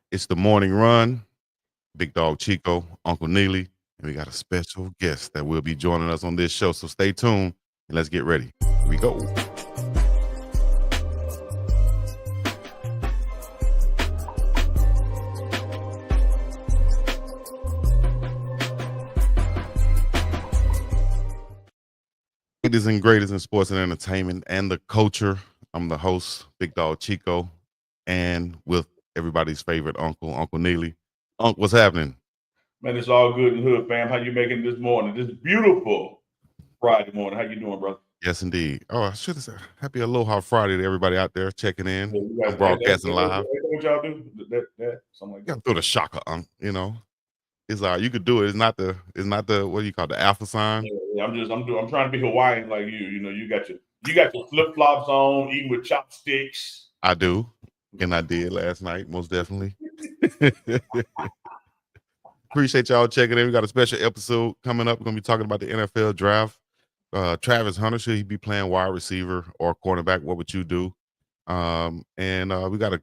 It's the morning run. Big Dog Chico, Uncle Neely, and we got a special guest that will be joining us on this show. So stay tuned and let's get ready. Here we go. Ladies and greatest in sports and entertainment and the culture. I'm the host, Big Dog Chico, and with everybody's favorite uncle, Uncle Neely. Uncle, what's happening? Man, it's all good in the hood, fam. How you making this morning? This beautiful Friday morning. How you doing, brother? Yes, indeed. Oh, I should have said happy Aloha Friday to everybody out there checking Yeah, in. you I'm guys, broadcasting live. what y'all do? Something like You that. got to throw the shocker, It's you could do it. It's not the what do you call the alpha sign? Yeah, I'm trying to be Hawaiian like you. You know, you got your flip flops on, eating with chopsticks. I do. And I did last night, most definitely. Appreciate y'all checking in. We got a special episode coming up. We're gonna be talking about the NFL draft. Travis Hunter, should he be playing wide receiver or cornerback? What would you do? And we got to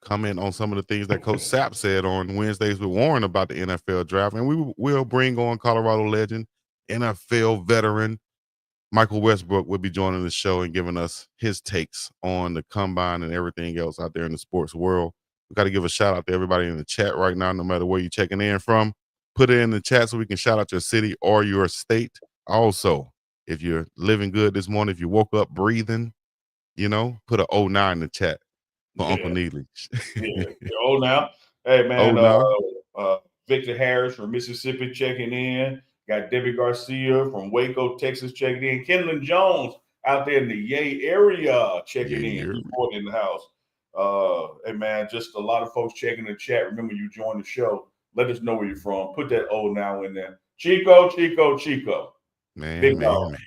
comment on some of the things that Coach Sapp said on Wednesdays with Warren about the NFL draft. And we will bring on Colorado legend, NFL veteran, Michael Westbrook will be joining the show and giving us his takes on the combine and everything else out there in the sports world. We got to give a shout out to everybody in the chat right now, no matter where you're checking in from. Put it in the chat so we can shout out your city or your state. Also, if you're living good this morning, if you woke up breathing, put a 09 in the chat for Uncle Yeah, Neely. yeah. You're old now. Hey, Oh, man. no. Victor Harris from Mississippi checking in. Got Debbie Garcia from Waco, Texas checking in. Kenlon Jones out there in the Yay area checking Yeah, in. Reporting in the house. Hey, man, just a lot of folks checking the chat. Remember, you joined the show. Let us know where you're from. Put that old now in there. Chico, Chico, Chico. man, Big man, dog. man.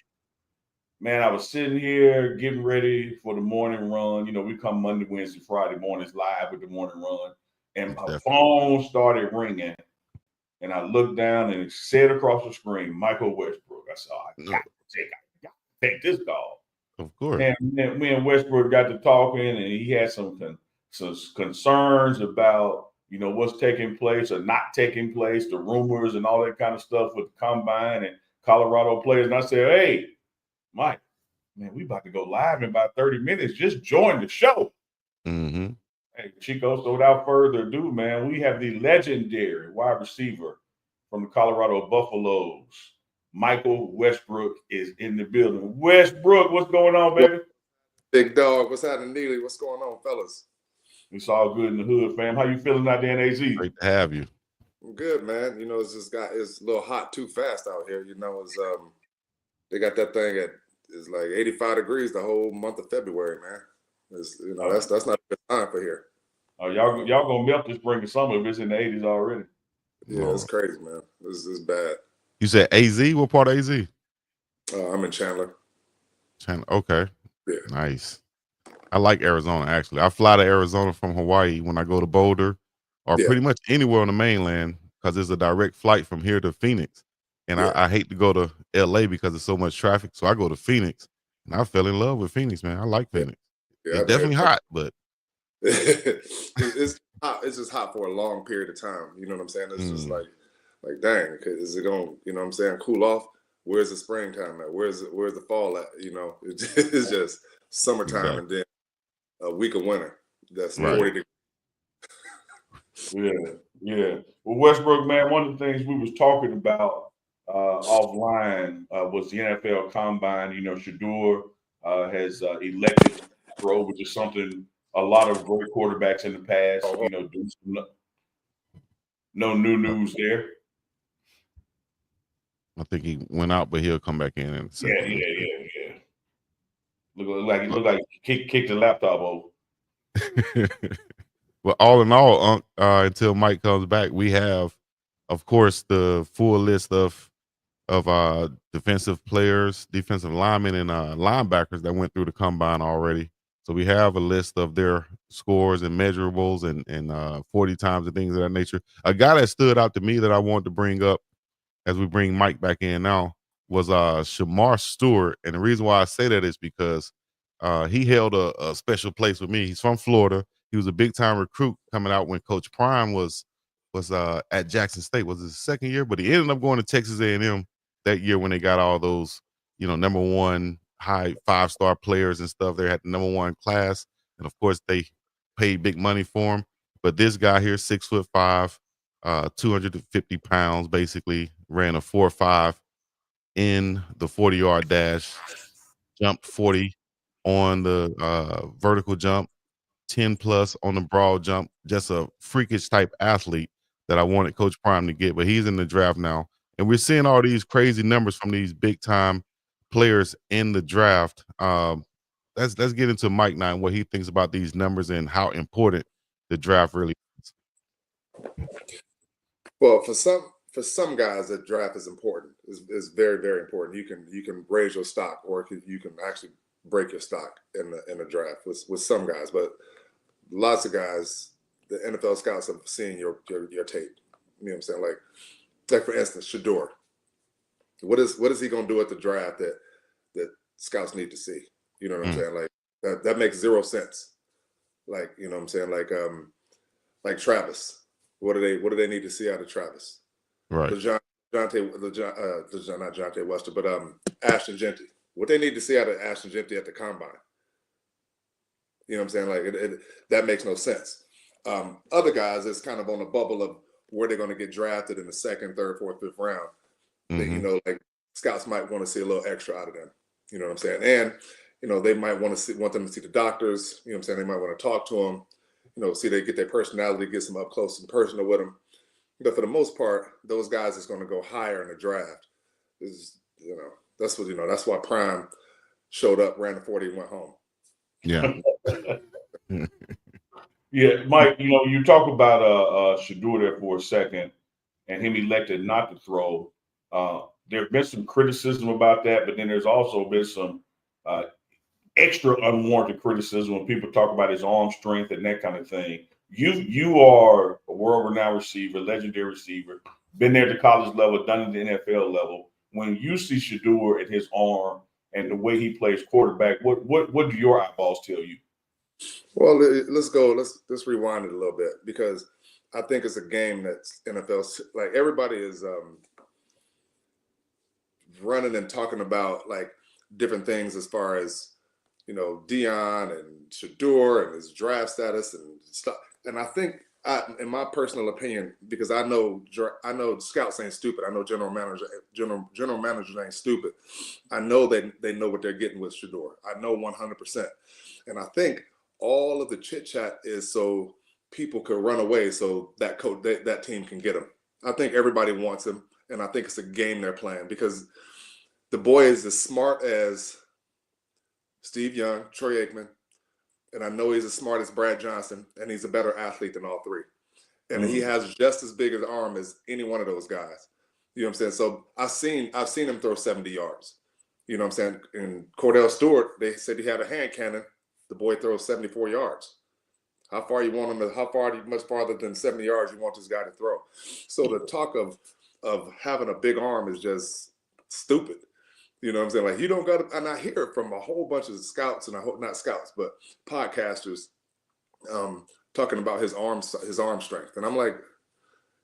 Man, I was sitting here getting ready for the morning run. You know, we come Monday, Wednesday, Friday mornings live with the morning run. And Most my definitely. phone started ringing. And I looked down and it said across the screen, Michael Westbrook. I said, I No, got to take this call. of course. And me and Westbrook got to talking, and he had some concerns about, what's taking place or not taking place, the rumors and all that kind of stuff with the combine and Colorado players. And I said, hey, Mike, man, we about to go live in about 30 minutes. Just join the show. Mm-hmm. Hey, Chico, so without further ado, man, we have the legendary wide receiver from the Colorado Buffaloes. Michael Westbrook is in the building. Westbrook, what's going on, baby? Big dog, what's happening, Neely? What's going on, fellas? It's all good in the hood, fam. How you feeling out there in AZ? Great to have you. I'm good, man. It's a little hot too fast out here. They got that thing it's like 85 degrees the whole month of February, man. That's not a good time for here. Oh, y'all gonna melt this spring and summer if it's in the 80s already. Yeah, It's crazy, man. This is bad. You said AZ? What part of AZ? I'm in Chandler. Okay. Yeah. Nice. I like Arizona, actually. I fly to Arizona from Hawaii when I go to Boulder or pretty much anywhere on the mainland because there's a direct flight from here to Phoenix. And I hate to go to LA because there's so much traffic. So I go to Phoenix and I fell in love with Phoenix, man. I like Phoenix. Yeah, It's definitely hot, but it's hot. It's just hot for a long period of time. You know what I'm saying? It's just like dang, is it gonna, cool off? Where's the springtime at? Where's the fall at? It's just summertime and then a week of winter. That's 40 degrees. Yeah. Well, Westbrook, man, one of the things we was talking about offline was the NFL Combine. Shador has elected to throw, which is something a lot of great quarterbacks in the past, do. No new news there. I think he went out, but he'll come back in a second. Yeah. Look like he kicked the laptop over. Well, all in all, until Mike comes back, we have, of course, the full list of defensive players, defensive linemen, and linebackers that went through the combine already. So we have a list of their scores and measurables and 40 times and things of that nature. A guy that stood out to me that I wanted to bring up as we bring Mike back in now was Shamar Stewart. And the reason why I say that is because he held a special place with me. He's from Florida. He was a big time recruit coming out when Coach Prime was at Jackson State. Was his second year, but he ended up going to Texas A&M that year when they got all those, number one high 5-star players and stuff. They had the number one class, and of course they paid big money for him. But this guy here, 6'5", 250 pounds, basically ran a 4.5 in the 40-yard dash, jumped 40 on the vertical jump, 10 plus on the broad jump. Just a freakish type athlete that I wanted Coach Prime to get, but he's in the draft now. And we're seeing all these crazy numbers from these big time players in the draft. Let's get into Mike now and what he thinks about these numbers and how important the draft really is. Well, for some guys, the draft is important. It's very, very important. You can raise your stock, or you can actually break your stock in the draft with some guys. But lots of guys, the NFL scouts have seen your tape. You know what I'm saying? Like for instance, Shador. What is he going to do at the draft that scouts need to see? You know what I'm saying? Like that makes zero sense. Like, you know what I'm saying? Like Travis. What do they need to see out of Travis? Right. Not Jonte Wester, but Ashton Genty. What they need to see out of Ashton Genty at the combine? You know what I'm saying? Like that makes no sense. Other guys, it's kind of on the bubble of where they're going to get drafted in the second, third, fourth, fifth round. That, like scouts might want to see a little extra out of them. You know what I'm saying? And they might want them to see the doctors. You know what I'm saying? They might want to talk to them. See they get their personality, get some up close and personal with them. But for the most part, those guys is going to go higher in the draft. That's why Prime showed up, ran the 40, and went home. Yeah. Yeah, Mike, you talk about Shador there for a second and him elected not to throw. There have been some criticism about that, but then there's also been some extra unwarranted criticism when people talk about his arm strength and that kind of thing. You are a world-renowned receiver, legendary receiver, been there at the college level, done at the NFL level. When you see Shador and his arm and the way he plays quarterback, what do your eyeballs tell you? Well, let's rewind it a little bit, because I think it's a game that's NFL, like everybody is running and talking about like different things as far as Dion and Shador and his draft status and stuff. And I think, in my personal opinion, because I know scouts ain't stupid. I know general managers ain't stupid. I know they know what they're getting with Shador. I know 100%. And I think all of the chit chat is so people could run away, so that that team can get him. I think everybody wants him, and I think it's a game they're playing, because the boy is as smart as Steve Young, Troy Aikman, and I know he's as smart as Brad Johnson, and he's a better athlete than all three. And he has just as big an arm as any one of those guys. You know what I'm saying? So I've seen him throw 70 yards. You know what I'm saying? And Cordell Stewart, they said he had a hand cannon. The boy throws 74 yards. How far you want him to? Much farther than 70 yards you want this guy to throw? So the talk of having a big arm is just stupid. You know what I'm saying? Like, you don't got to, and I hear it from a whole bunch of scouts, and not scouts, but podcasters talking about his arm strength. And I'm like,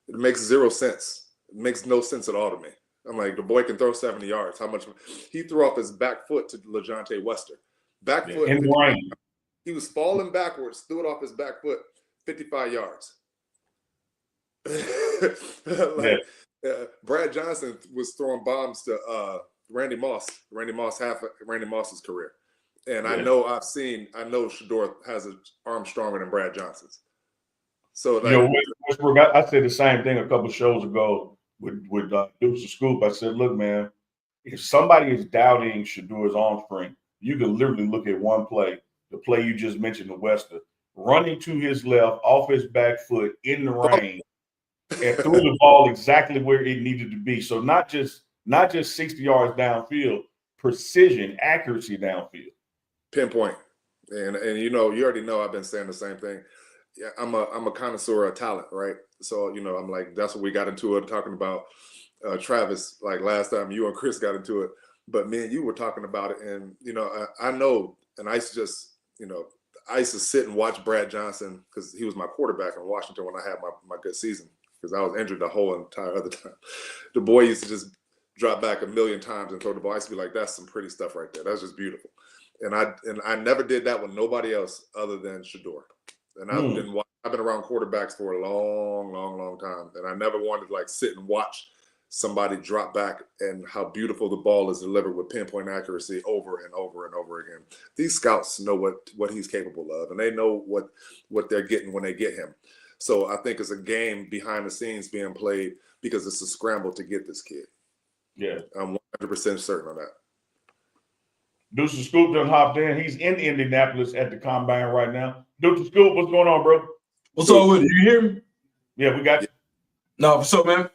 it makes zero sense. It makes no sense at all to me. I'm like, the boy can throw 70 yards. How much? He threw off his back foot to LeJonte Wester. Back foot. In the rain. He was falling backwards, threw it off his back foot, 55 yards. Brad Johnson was throwing bombs to Randy Moss. Randy Moss's career. And I know Shador has an arm stronger than Brad Johnson's. So Westbrook, I said the same thing a couple of shows ago with Dukes of Scoop. I said, look, man, if somebody is doubting Shador's arm strength, you can literally look at one play, the play you just mentioned, the Wester, running to his left off his back foot in the rain and threw the ball exactly where it needed to be. So not just 60 yards downfield, precision, accuracy downfield. Pinpoint. And you already know I've been saying the same thing. Yeah, I'm a connoisseur of talent, right? So, I'm like, that's what we got into it, talking about Travis, like last time you and Chris got into it. But me and you were talking about it, and I know, and I just, I used to sit and watch Brad Johnson because he was my quarterback in Washington when I had my good season, because I was injured the whole entire other time. The boy used to just drop back a million times and throw the ball. I used to be like, that's some pretty stuff right there. That's just beautiful. And I never did that with nobody else other than Shador. And I've been around quarterbacks for a long time, and I never wanted to like sit and watch somebody drop back and how beautiful the ball is delivered with pinpoint accuracy over and over and over again. These scouts know what he's capable of, and they know what they're getting when they get him. So I think it's a game behind the scenes being played because it's a scramble to get this kid. Yeah. I'm 100% certain on that. Deuce Scoop done hopped in. He's in Indianapolis at the combine right now. Deuce Scoop, what's going on, bro? What's up with it? You hear me? Yeah, we got you. No, what's up, man?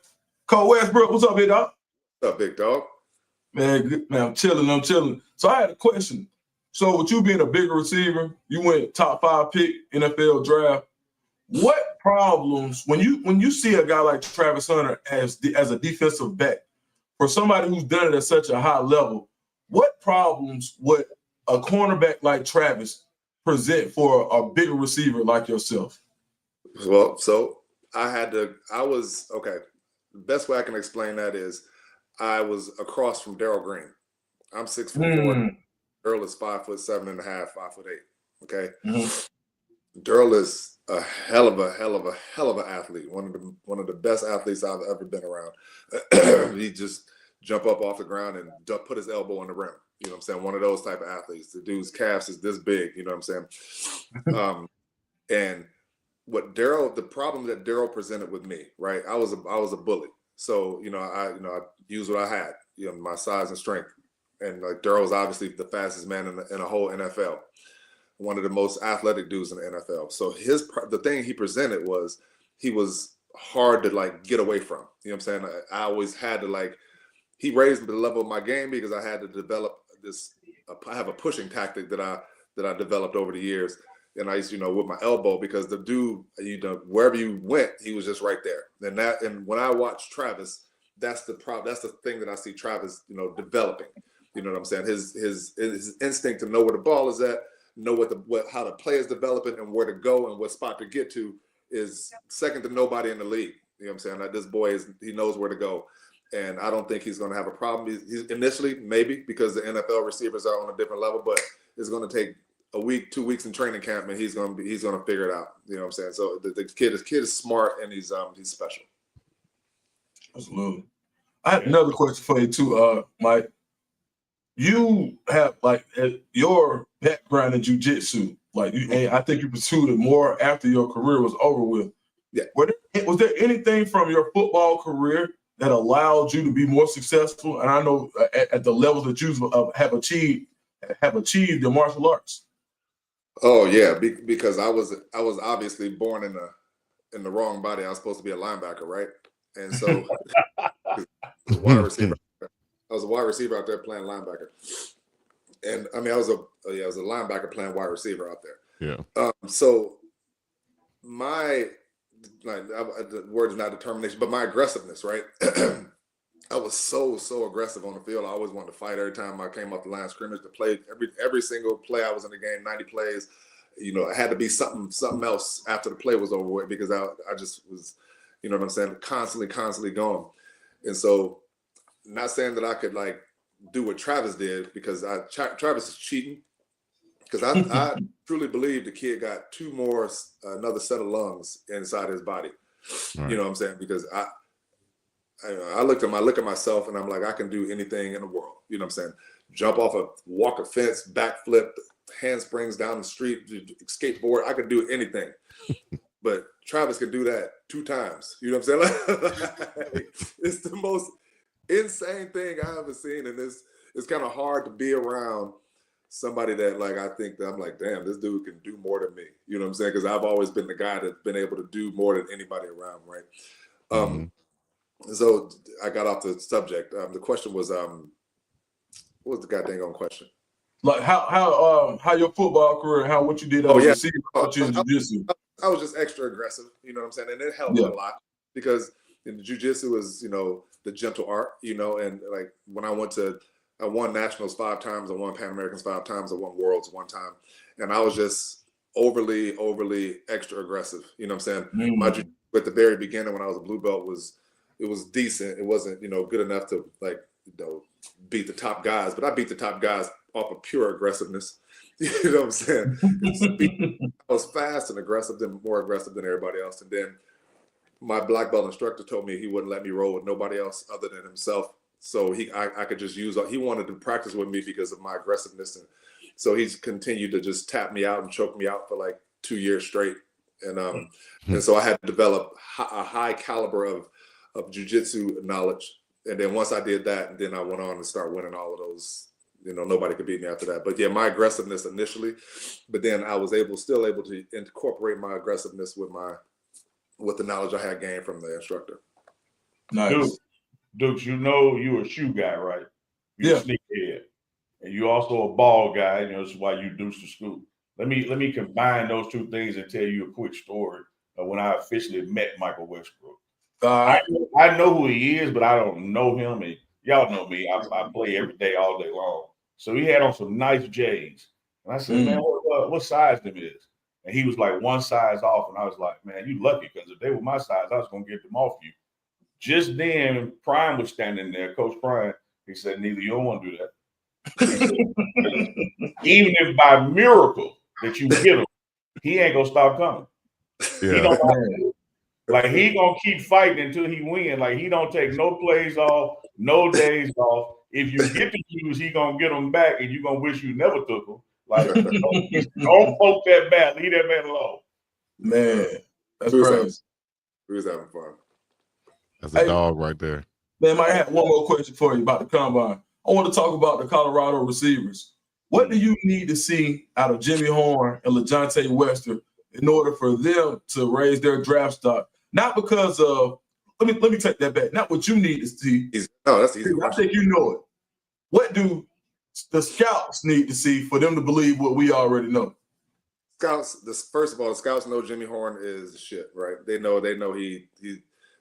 Cole Westbrook, what's up, big dog? What's up, big dog? Man, good, man, I'm chilling. So I had a question. So with you being a bigger receiver, you went top 5 pick NFL draft. What problems when you see a guy like Travis Hunter as a defensive back, for somebody who's done it at such a high level, what problems would a cornerback like Travis present for a bigger receiver like yourself? Well, so the best way I can explain that is I was across from Darryl Green. I'm 6'4". Darryl is 5'7.5", 5'8". Okay. Darryl is a hell of an athlete. One of the best athletes I've ever been around. He just jump up off the ground and put his elbow on the rim. You know what I'm saying? One of those type of athletes. The dude's calves is this big. You know what I'm saying? And the problem that Darryl presented with me, right? I was a bully. So, I used what I had, my size and strength. And like Darryl's obviously the fastest man in the whole NFL. One of the most athletic dudes in the NFL. So the thing he presented was he was hard to like get away from. You know what I'm saying? I always had to he raised the level of my game because I had to develop I have a pushing tactic that I developed over the years. And I used to, with my elbow, because the dude, wherever you went, he was just right there. And when I watch Travis, that's the problem. That's the thing that I see Travis, developing. You know what I'm saying? His instinct to know where the ball is at, know how the play is developing and where to go and what spot to get to is second to nobody in the league. You know what I'm saying? Like, this boy he knows where to go. And I don't think he's going to have a problem. He's initially, maybe, because the NFL receivers are on a different level, but it's going to take a week, 2 weeks in training camp, and he's going to figure it out. You know what I'm saying? So the kid is smart, and he's special. Absolutely. I have another question for you too, Mike. You have your background in jiu-jitsu. I think you pursued it more after your career was over with. Yeah. Was there anything from your football career that allowed you to be more successful? And I know at the levels that you have achieved in martial arts. Oh yeah, because I was obviously born in the wrong body. I was supposed to be a linebacker, right? And so I was a wide receiver out there playing linebacker. And I mean, I was a linebacker playing wide receiver out there. Yeah. So the word is not determination, but my aggressiveness, right? I was so aggressive on the field. I always wanted to fight every time I came off the line of scrimmage to play. Every single play I was in the game, 90 plays, it had to be something else after the play was over with, because I just was, you know what I'm saying, constantly going. And so, not saying that I could do what Travis did, because Travis is cheating, because I truly believe the kid got another set of lungs inside his body. Right. You know what I'm saying? Because I look at myself and I'm like, I can do anything in the world. You know what I'm saying? Jump off walk a fence, backflip, handsprings down the street, skateboard. I could do anything. But Travis can do that 2 times. You know what I'm saying? It's the most insane thing I ever seen. And it's kind of hard to be around somebody that I think that I'm like, damn, this dude can do more than me. You know what I'm saying? Because I've always been the guy that's been able to do more than anybody around, right? So I got off the subject. The question was, what was the goddamn on question? Like how your football career, what you did as a receiver, in jiu-jitsu. I was just extra aggressive, you know what I'm saying? And it helped a lot, because in the jiu-jitsu is, the gentle art, and when I won nationals 5 times, I won Pan Americans 5 times, I won worlds 1 time. And I was just overly extra aggressive. You know what I'm saying? My jiu-jitsu at the very beginning when I was a blue belt was decent. It wasn't, good enough to beat the top guys, but I beat the top guys off of pure aggressiveness. You know what I'm saying? I was fast and aggressive, more aggressive than everybody else. And then my black belt instructor told me he wouldn't let me roll with nobody else other than himself. So I could just use, he wanted to practice with me because of my aggressiveness. And so he's continued to just tap me out and choke me out for like 2 years straight. And so I had to develop a high caliber of jiu-jitsu knowledge. And then once I did that, and then I went on to start winning all of those, nobody could beat me after that. But yeah, my aggressiveness initially, but then I was still able to incorporate my aggressiveness with the knowledge I had gained from the instructor. Nice. Dukes, you're a shoe guy, right? You're a sneakerhead. And you're also a ball guy, this is why you deuce to school. Let me combine those two things and tell you a quick story of when I officially met Michael Westbrook. I know who he is, but I don't know him. And y'all know me. I play every day, all day long. So he had on some nice J's. And I said, man, what size them is? And he was like one size off. And I was like, man, you lucky, because if they were my size, I was going to get them off you. Just then, Prime was standing there, Coach Prime. He said, Neely, you don't want to do that. Even if by miracle that you get him, he ain't going to stop coming. Yeah. He don't he gonna keep fighting until he wins. Like, he don't take no plays off, no days off. If you get the shoes, he gonna get them back, and you gonna wish you never took them. Like, don't poke that bat. Leave that man alone. Man, that's crazy. He was having fun. That's a dog right there. Man, I have one more question for you about the combine. I want to talk about the Colorado receivers. What do you need to see out of Jimmy Horn and LeJohntay Wester in order for them to raise their draft stock? Not because of, let me take that back. Not what you need to see. That's easy. I think you know it. What do the scouts need to see for them to believe what we already know? Scouts, first of all, the scouts know Jimmy Horn is shit, right? They know they know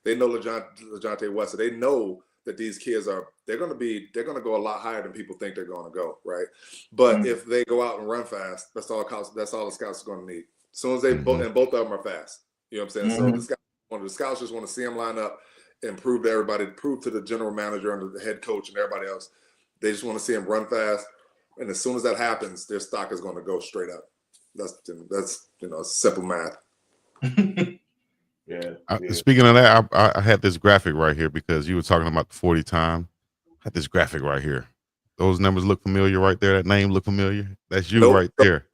LeJohntay Wester. They know that these kids they're gonna go a lot higher than people think they're gonna go, right? But if they go out and run fast, that's all the scouts are gonna need. As soon as and both of them are fast. You know what I'm saying? So the scouts just want to see them line up and prove to everybody, prove to the general manager and the head coach and everybody else. They just want to see them run fast. And as soon as that happens, their stock is going to go straight up. That's simple math. Speaking of that, I had this graphic right here because you were talking about the 40 time. I had this graphic right here. Those numbers look familiar right there. That name look familiar. That's you right there.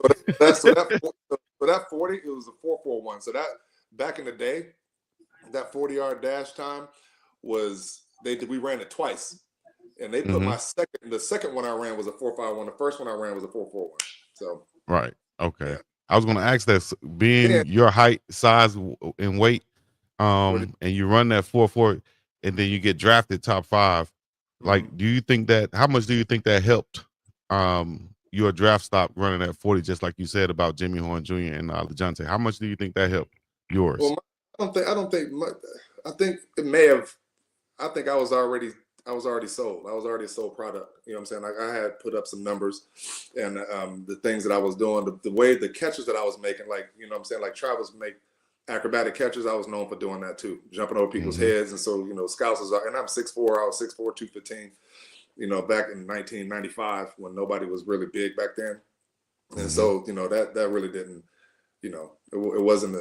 So that 40, it was a 4.41. So that back in the day, that 40-yard dash time was we ran it twice, and they put the second one I ran was a 4.51. The first one I ran was a 4.41. So right, okay. I was going to ask that, being your height, size, and weight, and you run that 4.4, and then you get drafted top 5. Like, do you think that? How much do you think that helped your draft stock running at 40? Just like you said about Jimmy Horn Jr. and LeJohntay. How much do you think that helped yours? Well, I don't think much. I think it may have. I think I was already sold. I was already a sold product. You know what I'm saying? Like, I had put up some numbers, and the things that I was doing, the way the catches that I was making, like, you know what I'm saying, like Travis make acrobatic catches. I was known for doing that too, jumping over people's heads. And so, scouts and I'm 6'4". I was 6'4", 215. Back in 1995 when nobody was really big back then. And so, that really didn't, it wasn't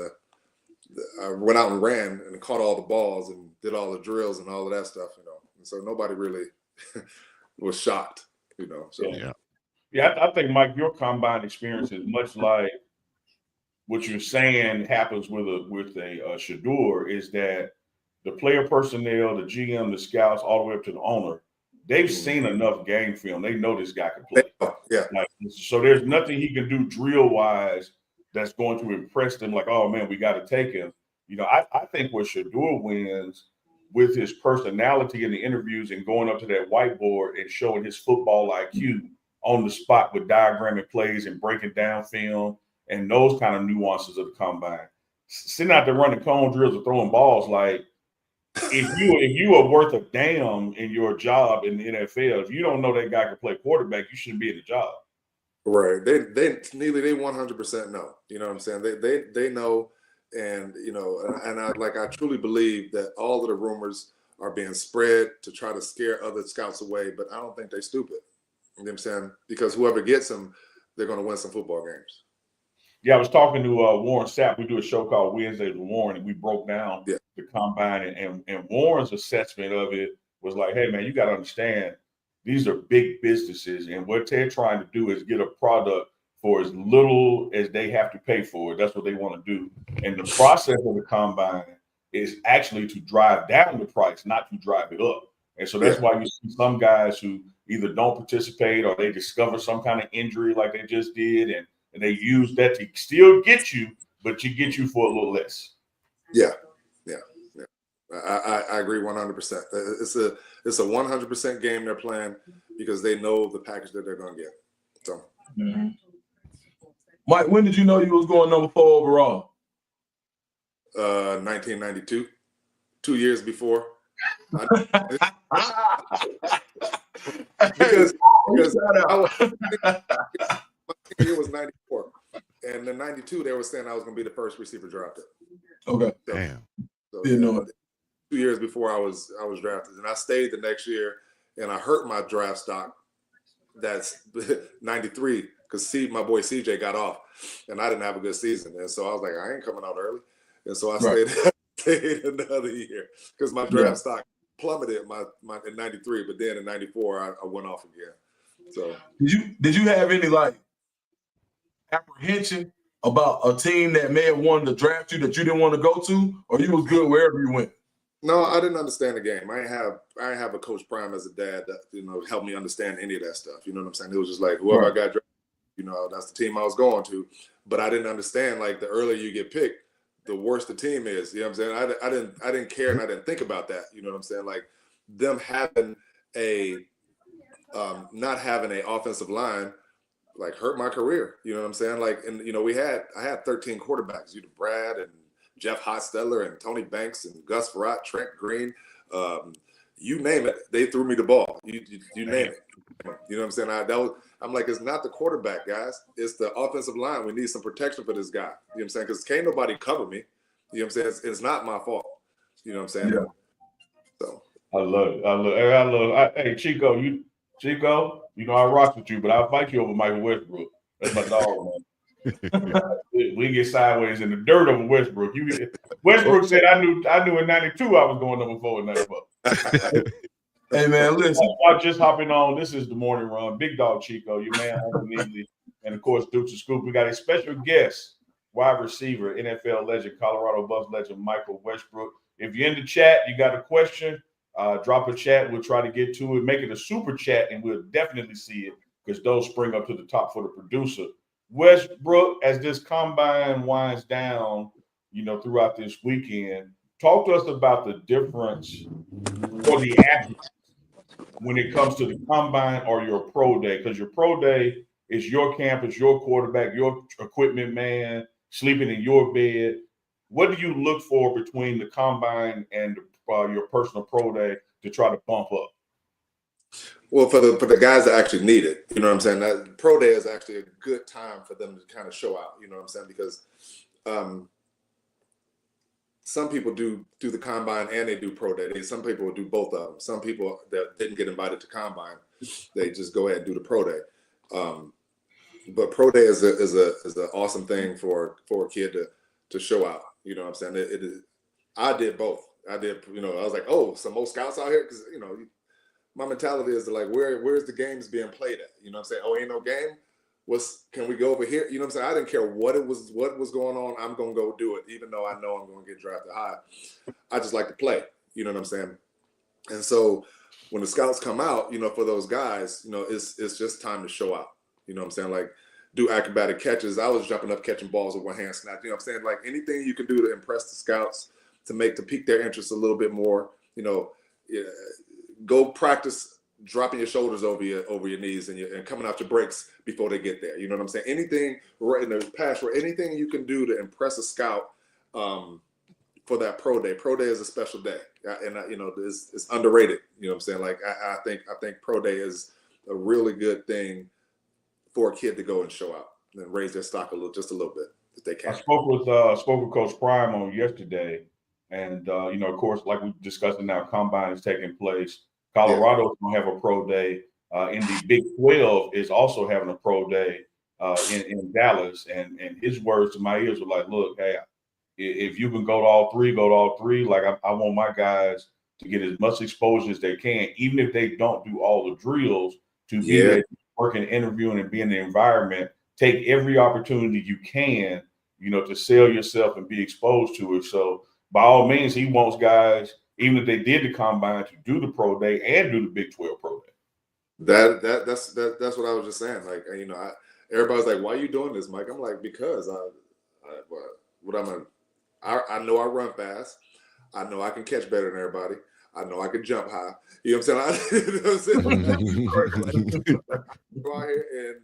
I went out and ran and caught all the balls and did all the drills and all of that stuff, And so nobody really was shocked, So I think, Mike, your combine experience is much like what you're saying happens with a Shador, is that the player personnel, the GM, the scouts, all the way up to the owner, they've seen enough game film. They know this guy can play. Yeah. So there's nothing he can do drill-wise that's going to impress them. Like, oh man, we got to take him. I think where Shador wins with his personality in the interviews and going up to that whiteboard and showing his football IQ on the spot with diagramming plays and breaking down film and those kind of nuances of the combine. Sitting out there running cone drills or throwing balls, like, if you are worth a damn in your job in the NFL, if you don't know that guy can play quarterback, you shouldn't be in the job. Right. They Neely, they 100% know. You know what I'm saying? They know, and I truly believe that all of the rumors are being spread to try to scare other scouts away, but I don't think they're stupid. You know what I'm saying? Because whoever gets them, they're going to win some football games. Yeah, I was talking to Warren Sapp. We do a show called Wednesdays with Warren, and we broke down the combine, and Warren's assessment of it was like, hey, man, you got to understand, these are big businesses, and what they're trying to do is get a product for as little as they have to pay for it. That's what they want to do. And the process of the combine is actually to drive down the price, not to drive it up. And so that's why you see some guys who either don't participate or they discover some kind of injury like they just did, and they use that to still get you, but get you for a little less. Yeah. I agree 100%. It's a 100% game they're playing because they know the package that they're going to get. So, Mike, when did you know you was going number 4 overall? 1992, 2 years before. because it was 94, and in 92 they were saying I was going to be the first receiver drafted. Okay. Damn. So, 2 years before I was drafted, and I stayed the next year, and I hurt my draft stock. That's 93 because my boy CJ got off, and I didn't have a good season, and so I was like, I ain't coming out early, and so I stayed another year because my draft stock plummeted in 93, but then in 94 I went off again. So did you have any like apprehension about a team that may have wanted to draft you that you didn't want to go to, or you was good wherever you went? No, I didn't understand the game. I didn't have a Coach Prime as a dad that helped me understand any of that stuff. You know what I'm saying? It was just like whoever I got drafted, that's the team I was going to. But I didn't understand like the earlier you get picked, the worse the team is. You know what I'm saying? I didn't care and I didn't think about that. You know what I'm saying? Like them having not having an offensive line like hurt my career. You know what I'm saying? Like, and I had 13 quarterbacks. Brad and Jeff Hostetler and Tony Banks and Gus Farrat, Trent Green, you name it, they threw me the ball. You name it. You know what I'm saying? I'm like, it's not the quarterback, guys. It's the offensive line. We need some protection for this guy. You know what I'm saying? Because can't nobody cover me. You know what I'm saying? It's not my fault. You know what I'm saying? Yeah. So I love it. Hey, Chico, I rock with you, but I'll fight you over Michael Westbrook. That's my dog, man. We get sideways in the dirt over Westbrook. Westbrook said I knew in 92 I was going number 4 and 94. Hey man, listen. I'm just hopping on. This is the morning run. BiggDogg Chico, your man Neely, and of course Dukes of Scoop. We got a special guest, wide receiver, NFL legend, Colorado Buffs legend, Michael Westbrook. If you're in the chat, you got a question, drop a chat. We'll try to get to it. Make it a super chat, and we'll definitely see it because those spring up to the top for the producer. Westbrook, as this combine winds down, throughout this weekend, talk to us about the difference for the athletes when it comes to the combine or your pro day, because your pro day is your campus, your quarterback, your equipment man, sleeping in your bed. What do you look for between the combine and your personal pro day to try to bump up? Well, for the guys that actually need it, you know what I'm saying? That pro day is actually a good time for them to kind of show out, you know what I'm saying? Because some people do the combine and they do pro day. Some people do both of them. Some people that didn't get invited to combine, they just go ahead and do the pro day. But pro day is an awesome thing for a kid to show out. You know what I'm saying? I did both. I was like, oh, some more scouts out here, because my mentality is like, where's the games being played at? You know what I'm saying? Oh, ain't no game? Can we go over here? You know what I'm saying? I didn't care what was going on. I'm going to go do it, even though I know I'm going to get drafted high. I just like to play. You know what I'm saying? And so when the scouts come out, for those guys, it's just time to show out. You know what I'm saying? Like, do acrobatic catches. I was jumping up, catching balls with one hand snap. You know what I'm saying? Like, anything you can do to impress the scouts, to pique their interest a little bit more, go practice dropping your shoulders over your knees and coming out your breaks before they get there. You know what I'm saying? Anything right in the pass, anything you can do to impress a scout for that pro day. Pro day is a special day, and it's underrated. You know what I'm saying? Like I think pro day is a really good thing for a kid to go and show out and raise their stock just a little bit if they can. I spoke with Coach Prime on yesterday, and of course, like we discussed now, combine is taking place. Colorado is going to have a pro day. In the Big 12 is also having a pro day in Dallas, and his words to my ears were like, "Look, hey, if you can go to all three, go to all three. Like I want my guys to get as much exposure as they can, even if they don't do all the drills, to be there, working, interviewing, and be in the environment. Take every opportunity you can, to sell yourself and be exposed to it. So by all means, he wants guys, even if they did the combine, to do the pro day and do the Big 12 pro day. That's what I was just saying. Like, everybody's like, "Why are you doing this, Mike?" I'm like, because I know I run fast. I know I can catch better than everybody. I know I can jump high. You know what I'm saying? Go out here and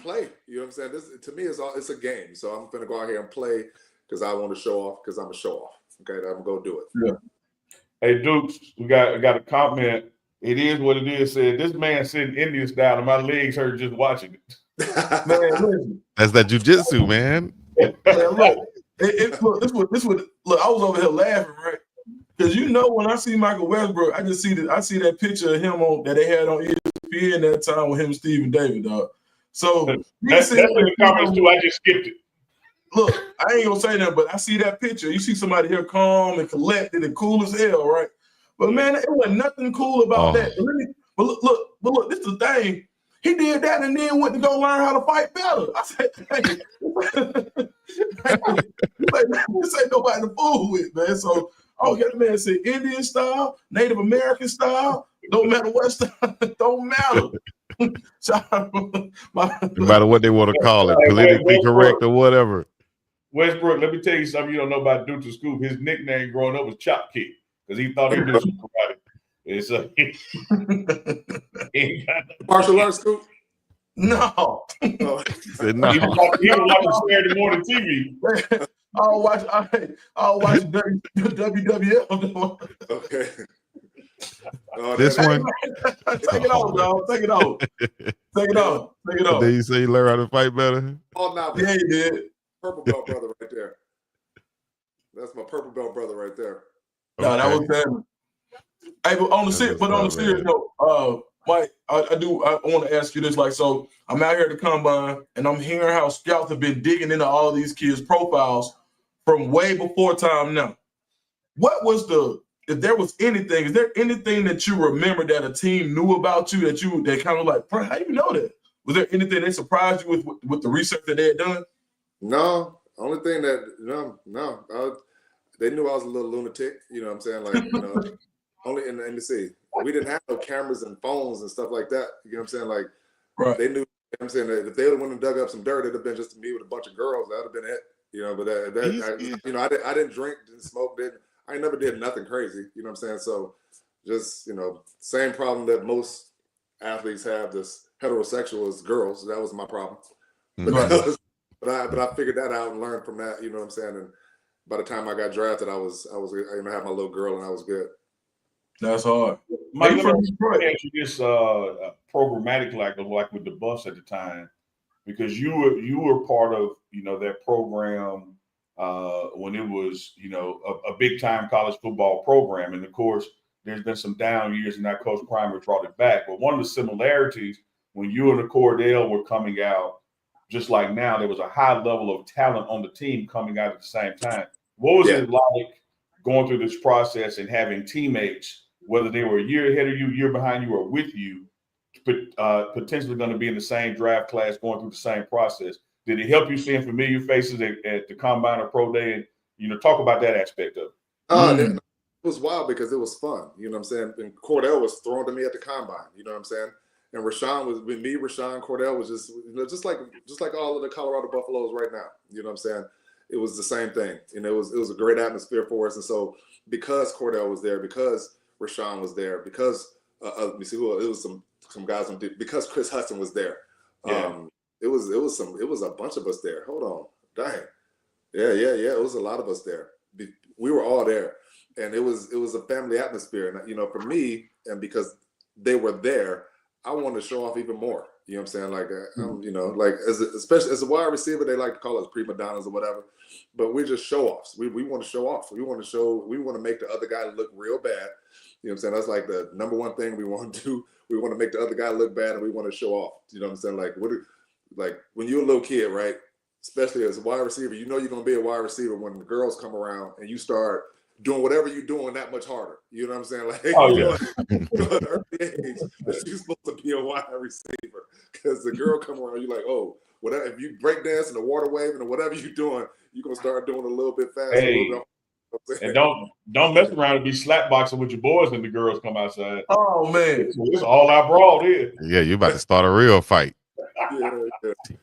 play. You know what I'm saying? This, to me, it's a game. So I'm going to go out here and play because I want to show off, because I'm a show off. Okay, I'm going to go do it. Yeah. Hey, Dukes, we got a comment. It is what it is. Said, this man sitting Indian style and my legs hurt just watching it. Man, listen. That's that jujitsu, man. Man, look, look, I was over here laughing, right? Because when I see Michael Westbrook, I see that picture of him that they had on ESPN that time with him and Stephen David, dog. So that's in the comments too. I just skipped it. Look, I ain't gonna say that, but I see that picture. You see somebody here calm and collected and cool as hell, right? But man, it wasn't nothing cool about that. But look, this is the thing. He did that and then went to go learn how to fight better. I said, hey, this ain't nobody to fool with, man. So the man said Indian style, Native American style, don't matter what style, don't matter. No matter what they want to call it, politically correct or whatever. Westbrook, let me tell you something you don't know about Dukes Scoop. His nickname growing up was Chop Kick because he thought he knew something about it. It's martial arts, Scoop? No. He was watching Saturday morning TV. I'll watch WWF. Okay. This one. Take it off, dog. Take it off. Take it off. Take it off. Did you say you learn how to fight better? Oh, no. Yeah, he did. Purple belt brother right there. That's my purple belt brother right there. No, that was him. Hey, but on the serious note, Mike, I want to ask you this. Like, so I'm out here at the combine, and I'm hearing how scouts have been digging into all these kids' profiles from way before time now. What was if there was anything, is there anything that you remember that a team knew about you that kind of like, how do you know that? Was there anything that surprised you with the research that they had done? No. Only thing that, they knew I was a little lunatic. You know what I'm saying? Like, only, and to see, we didn't have no cameras and phones and stuff like that. You know what I'm saying? Like, right. They knew, I'm saying that if they would have went and dug up some dirt, it'd have been just me with a bunch of girls. That would have been it. But I didn't drink, didn't smoke, I never did nothing crazy. You know what I'm saying? So just, same problem that most athletes have, this heterosexual as girls. That was my problem. Right. But I figured that out and learned from that, you know what I'm saying? And by the time I got drafted, I had my little girl and I was good. That's hard. Mike, let me ask you this programmatic like with the bus at the time, because you were part of that program when it was a big time college football program, and of course there's been some down years, and that Coach Primer brought it back. But one of the similarities when you and the Cordell were coming out, just like now, there was a high level of talent on the team coming out at the same time. What was it like going through this process and having teammates, whether they were a year ahead of you, year behind you, or with you, potentially going to be in the same draft class, going through the same process? Did it help you seeing familiar faces at the Combine or Pro Day? And, talk about that aspect of it. It was wild because it was fun. You know what I'm saying? And Cordell was thrown to me at the Combine. You know what I'm saying? And Rashawn was with me. Rashawn Cordell was just like all of the Colorado Buffaloes right now. You know what I'm saying? It was the same thing. And it was a great atmosphere for us. And so because Cordell was there, because Rashawn was there, because let me see who it was, some guys because Chris Hudson was there. Yeah. It was a bunch of us there. Hold on. Dang. Yeah. It was a lot of us there. We were all there. And it was a family atmosphere. And for me, and because they were there, I wanted to show off even more. You know what I'm saying? Like, you know, like especially as a wide receiver, they like to call us prima donnas or whatever, but we're just show offs. We want to show off. We want to make the other guy look real bad. You know what I'm saying? That's like the number one thing we want to do. We want to make the other guy look bad, and we want to show off. You know what I'm saying? Like like when you're a little kid, right? Especially as a wide receiver, you know you're gonna be a wide receiver when the girls come around and you start doing whatever you're doing that much harder. You know what I'm saying? Like, Oh, you yeah. know, at an early age that you're supposed to be a wide receiver because the girl come around, you're like, oh, whatever. If you break dance and the water waving or whatever you're doing, you're gonna start doing a little bit faster. Hey, a little bit. and don't mess around and be slap boxing with your boys when the girls come outside. Oh man, It's all out brawl here. Yeah, you're about to start a real fight. Yeah.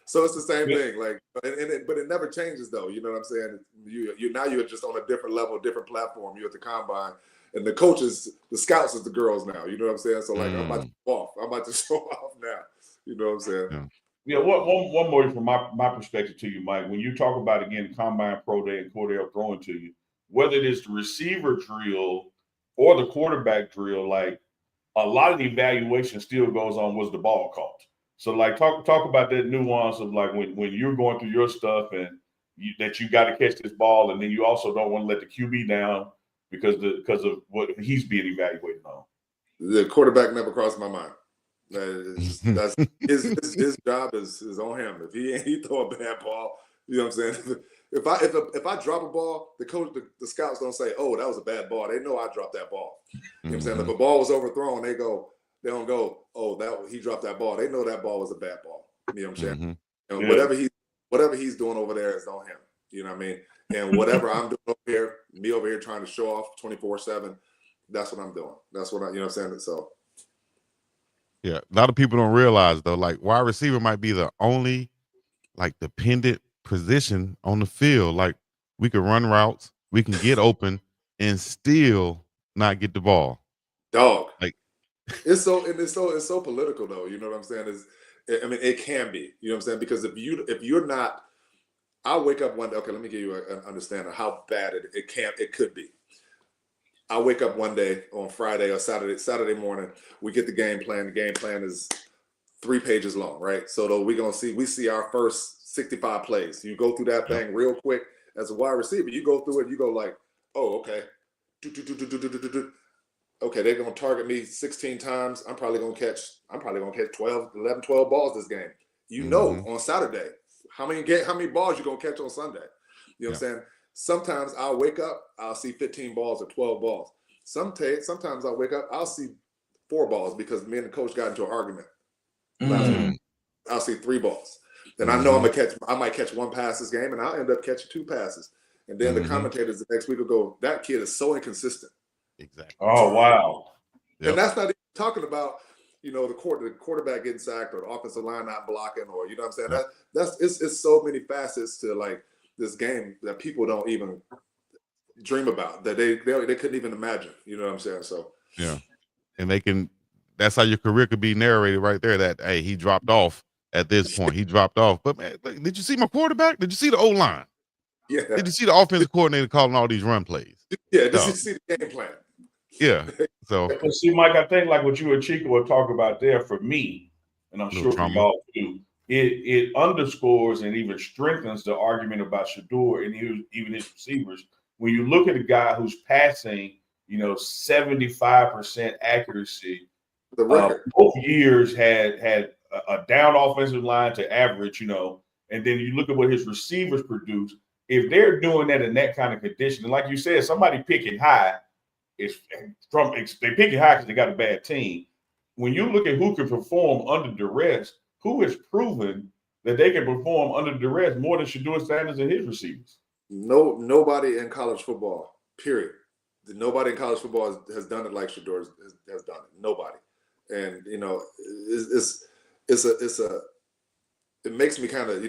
So it's the same thing, like, but it never changes though. You know what I'm saying? You're just on a different level, different platform. You're at the combine, and the coaches, the scouts is the girls now. You know what I'm saying? So like, I'm about to show off. I'm about to show off now. You know what I'm saying? Yeah. One more from my perspective to you, Mike. When you talk about again combine, pro day, and Cordell throwing to you, whether it is the receiver drill or the quarterback drill, like a lot of the evaluation still goes on was the ball caught. So like talk about that nuance of like when you're going through your stuff and that you got to catch this ball, and then you also don't want to let the QB down because of what he's being evaluated on. The quarterback never crossed my mind. That's his job is on him. If he throw a bad ball, you know what I'm saying? If I drop a ball, the coach, the scouts don't say, "Oh, that was a bad ball." They know I dropped that ball. You know what I'm saying? If a ball was overthrown, they don't go, "Oh, he dropped that ball." They know that ball was a bad ball. You know what I'm saying? And whatever he's doing over there is on him. You know what I mean? And whatever I'm doing over here trying to show off 24/7, that's what I'm doing. That's what you know what I'm saying? So yeah, a lot of people don't realize though, like wide receiver might be the only like dependent position on the field. Like we can run routes, we can get open and still not get the ball. Dog. Like it's so political though. You know what I'm saying? I mean, it can be. You know what I'm saying? Because if you're not, I wake up one day. Okay, let me give you an understanding of how bad it could be. I wake up one day on Friday or Saturday morning. We get the game plan. The game plan is 3 pages long, right? So though we see our first 65 plays. You go through that thing real quick as a wide receiver. You go through it. You go like, oh, okay. Okay, they're gonna target me 16 times. I'm probably gonna catch 11, 12 balls this game. You know, on Saturday, how many balls you gonna catch on Sunday? You know what I'm saying? Sometimes I'll wake up, I'll see 15 balls or 12 balls. Sometimes I'll wake up, I'll see 4 balls because me and the coach got into an argument last week. I'll see 3 balls. Then I know I might catch 1 pass this game, and I'll end up catching 2 passes. And then the commentators the next week will go, that kid is so inconsistent. Exactly. Oh, wow. And that's not even talking about, you know, the quarterback getting sacked or the offensive line not blocking, or you know what I'm saying? It's so many facets to like this game that people don't even dream about, that they couldn't even imagine. You know what I'm saying? So yeah. And that's how your career could be narrated right there, that hey, he dropped off at this point. He dropped off. But man, did you see my quarterback? Did you see the O-line? Yeah. Did you see the offensive coordinator calling all these run plays? Yeah, did you see the game plan? Yeah. So see, Mike, I think like what you and Chico were talking about there, for me, and I'm sure for y'all too, it underscores and even strengthens the argument about Shador and even his receivers. When you look at a guy who's passing, 75% accuracy, the record both years had a down offensive line to average, and then you look at what his receivers produce. If they're doing that in that kind of condition, and like you said, somebody picking high, they picking high because they got a bad team. When you look at who can perform under duress, who has proven that they can perform under duress more than Shador Sanders and his receivers? Nobody in college football, period. Nobody in college football has done it like Shador has done it. Nobody. And it makes me kind of,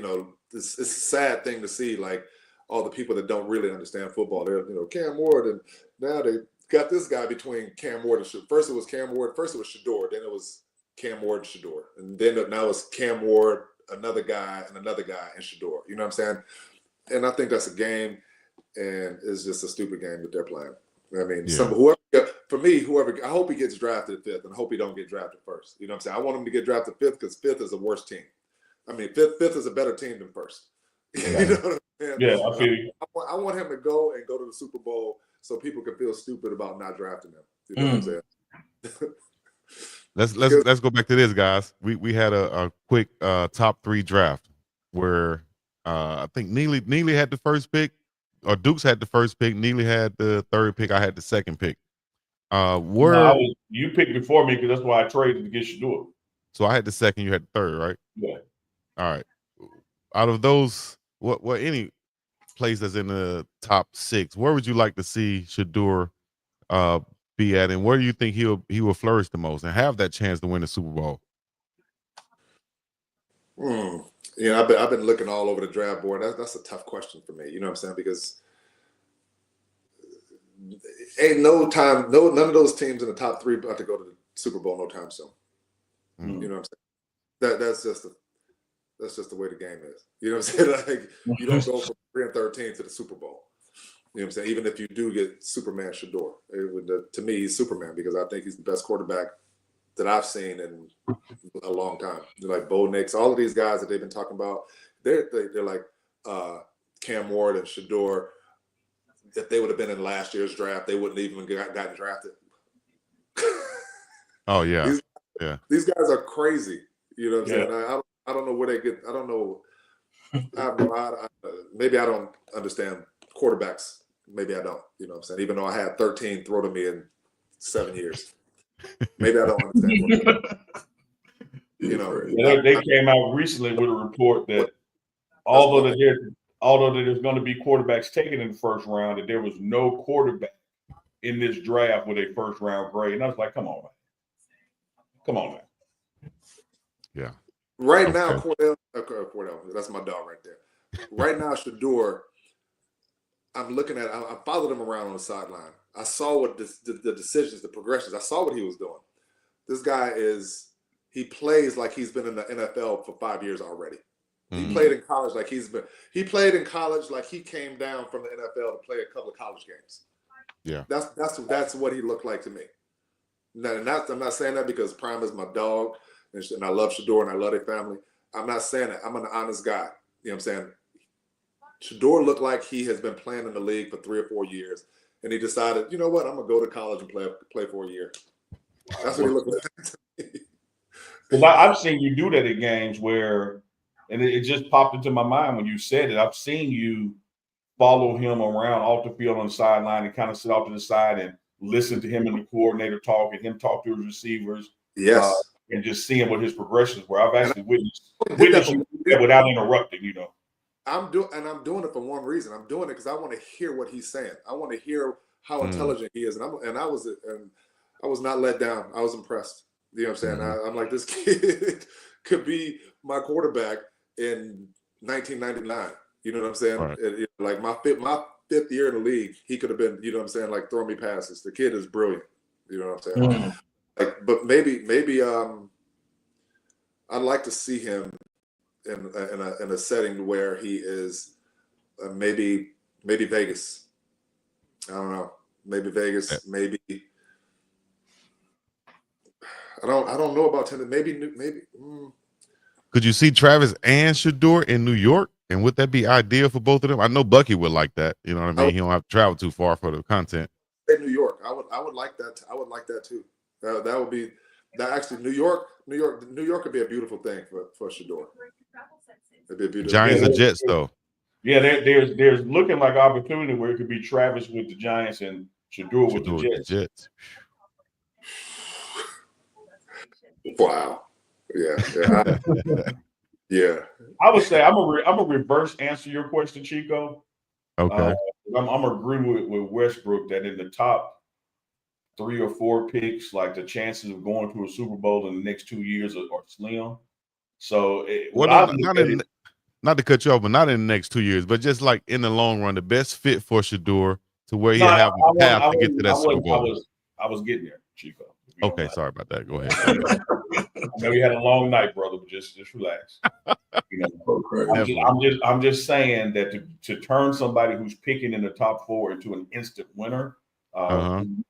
it's a sad thing to see, like all the people that don't really understand football. They're, Cam Ward, and now they got this guy between Cam Ward and Shador. First it was Cam Ward, first it was Shador, then it was Cam Ward and Shador. And then now it's Cam Ward, another guy, and Shador. You know what I'm saying? And I think that's a game, and it's just a stupid game that they're playing. I mean, for me, I hope he gets drafted 5th, and I hope he don't get drafted 1st. You know what I'm saying? I want him to get drafted 5th because 5th is a worse team. I mean, 5th is a better team than 1st. Yeah. You know what I'm saying? Yeah, I feel you. I want him to go to the Super Bowl so people can feel stupid about not drafting him. You know what I'm saying? Let's go back to this, guys. We had a quick top 3 draft where I think Neely had the first pick, or Dukes had the first pick. Neely had the 3rd pick. I had the 2nd pick. You picked before me because that's why I traded to get Shador. So I had the 2nd. You had the 3rd, right? Yeah. All right. Out of those, what any place that's in the top 6, where would you like to see Shador be at, and where do you think he will flourish the most and have that chance to win the Super Bowl? Yeah, I've been looking all over the draft board. That's a tough question for me. You know what I'm saying? Because ain't none of those teams in the top 3 about to go to the Super Bowl no time soon. You know what I'm saying? That's just the way the game is. You know what I'm saying? Like, you don't go from 3 and 13 to the Super Bowl. You know what I'm saying? Even if you do get Superman Shador, to me, he's Superman because I think he's the best quarterback that I've seen in a long time. Like Bo Nix, all of these guys that they've been talking about, they're like Cam Ward and Shador. If they would have been in last year's draft, they wouldn't even gotten drafted. Oh yeah, These guys are crazy. You know what I'm saying? I don't know where they get. I don't know. Maybe I don't understand quarterbacks. Maybe I don't. You know what I'm saying? Even though I had 13 throw to me in 7 years. Maybe I don't understand. You know, they came out recently with a report that although there's going to be quarterbacks taken in the first round, that there was no quarterback in this draft with a first round grade. And I was like, come on, man. Yeah. Right now, Cordell, that's my dog right there. Right now, Shador, I'm looking at. I followed him around on the sideline. I saw what the decisions, the progressions. I saw what he was doing. This guy he plays like he's been in the NFL for 5 years already. He played in college like he played in college like he came down from the NFL to play a couple of college games. Yeah, that's what he looked like to me. And I'm not saying that because Prime is my dog and I love Shador and I love their family. I'm not saying that. I'm an honest guy. You know what I'm saying? Shador looked like he has been playing in the league for 3 or 4 years, and he decided, you know what, I'm gonna go to college and play for a year. That's what he looked like to me. Because I've seen you do that at games where, and it just popped into my mind when you said it. I've seen you follow him around off the field on the sideline and kind of sit off to the side and listen to him and the coordinator talk and him talk to his receivers. Yes. And just seeing what his progressions were. I've actually witnessed you do that without interrupting, you know. I'm doing it for one reason. I'm doing it because I want to hear what he's saying. I want to hear how intelligent he is. And I was not let down. I was impressed. You know what I'm saying? I'm like, this kid could be my quarterback in 1999. You know what I'm saying? Right. Like my fifth year in the league, he could have been, you know what I'm saying, like throwing me passes. The kid is brilliant. You know what I'm saying? Like, but maybe I'd like to see him in a setting where he is maybe Vegas. I don't know. Maybe Vegas. Maybe I don't know about Tennessee. Maybe. Could you see Travis and Shador in New York? And would that be ideal for both of them? I know Bucky would like that. You know what I mean? He don't have to travel too far for the content. In New York, I would like that. I would like that too. That would be that. Actually, New York could be a beautiful thing for Shador. It'd be a beautiful. Giants and Jets, though. Yeah, there's looking like opportunity where it could be Travis with the Giants and Shador with the Jets. Wow. Yeah. Yeah. I would say I'm a reverse answer your question, Chico. Okay. I'm agreeing with Westbrook that in the top 3 or 4 picks, like the chances of going to a Super Bowl in the next 2 years are slim. So, not to cut you off, but not in the next 2 years, but just like in the long run, the best fit for Shador to where he'll have a path to get to that Super Bowl. I was getting there, Chico. Okay, sorry about that. Go ahead. I know you had a long night, brother, but just relax. You know, I'm just saying that to turn somebody who's picking in the top 4 into an instant winner,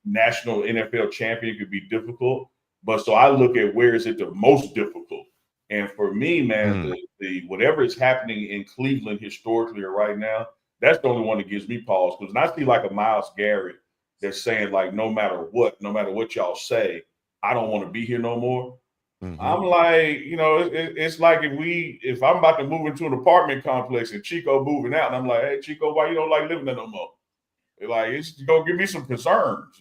national NFL champion could be difficult. But so I look at where is it the most difficult. And for me, man, the whatever is happening in Cleveland historically or right now, that's the only one that gives me pause. Because when I see like a Myles Garrett that's saying like, no matter what y'all say, I don't want to be here no more. I'm like, it's like if I'm about to move into an apartment complex and Chico moving out, and I'm like, hey, Chico, why you don't like living there no more? Like, it's gonna give me some concerns.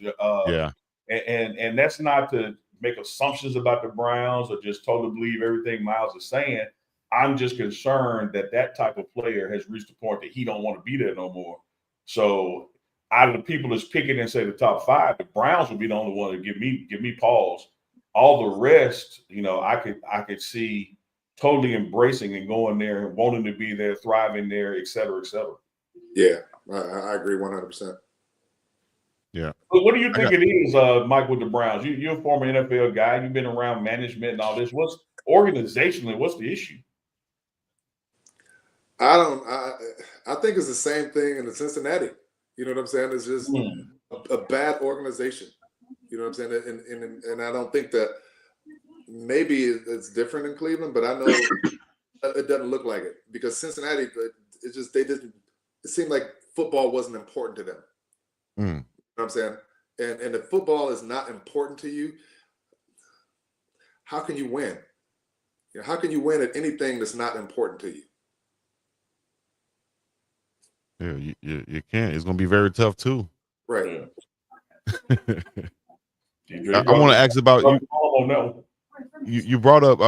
And that's not to make assumptions about the Browns or just totally believe everything Myles is saying. I'm just concerned that type of player has reached the point that he don't want to be there no more. So out of the people that's picking and say the top 5, the Browns would be the only one to give me pause. All the rest, I could see totally embracing and going there and wanting to be there, thriving there, et cetera, et cetera. Yeah, I agree 100%. Yeah. But what do you think it is, Mike, with the Browns? You're a former NFL guy. You've been around management and all this. What's the issue? I think it's the same thing in the Cincinnati. You know what I'm saying? It's just a bad organization. You know what I'm saying? And I don't think that maybe it's different in Cleveland, but I know it doesn't look like it because Cincinnati, it seemed like football wasn't important to them. You know what I'm saying? And if football is not important to you, how can you win? How can you win at anything that's not important to you? Yeah, you can't. It's going to be very tough too. Right. I want to ask about you. You brought up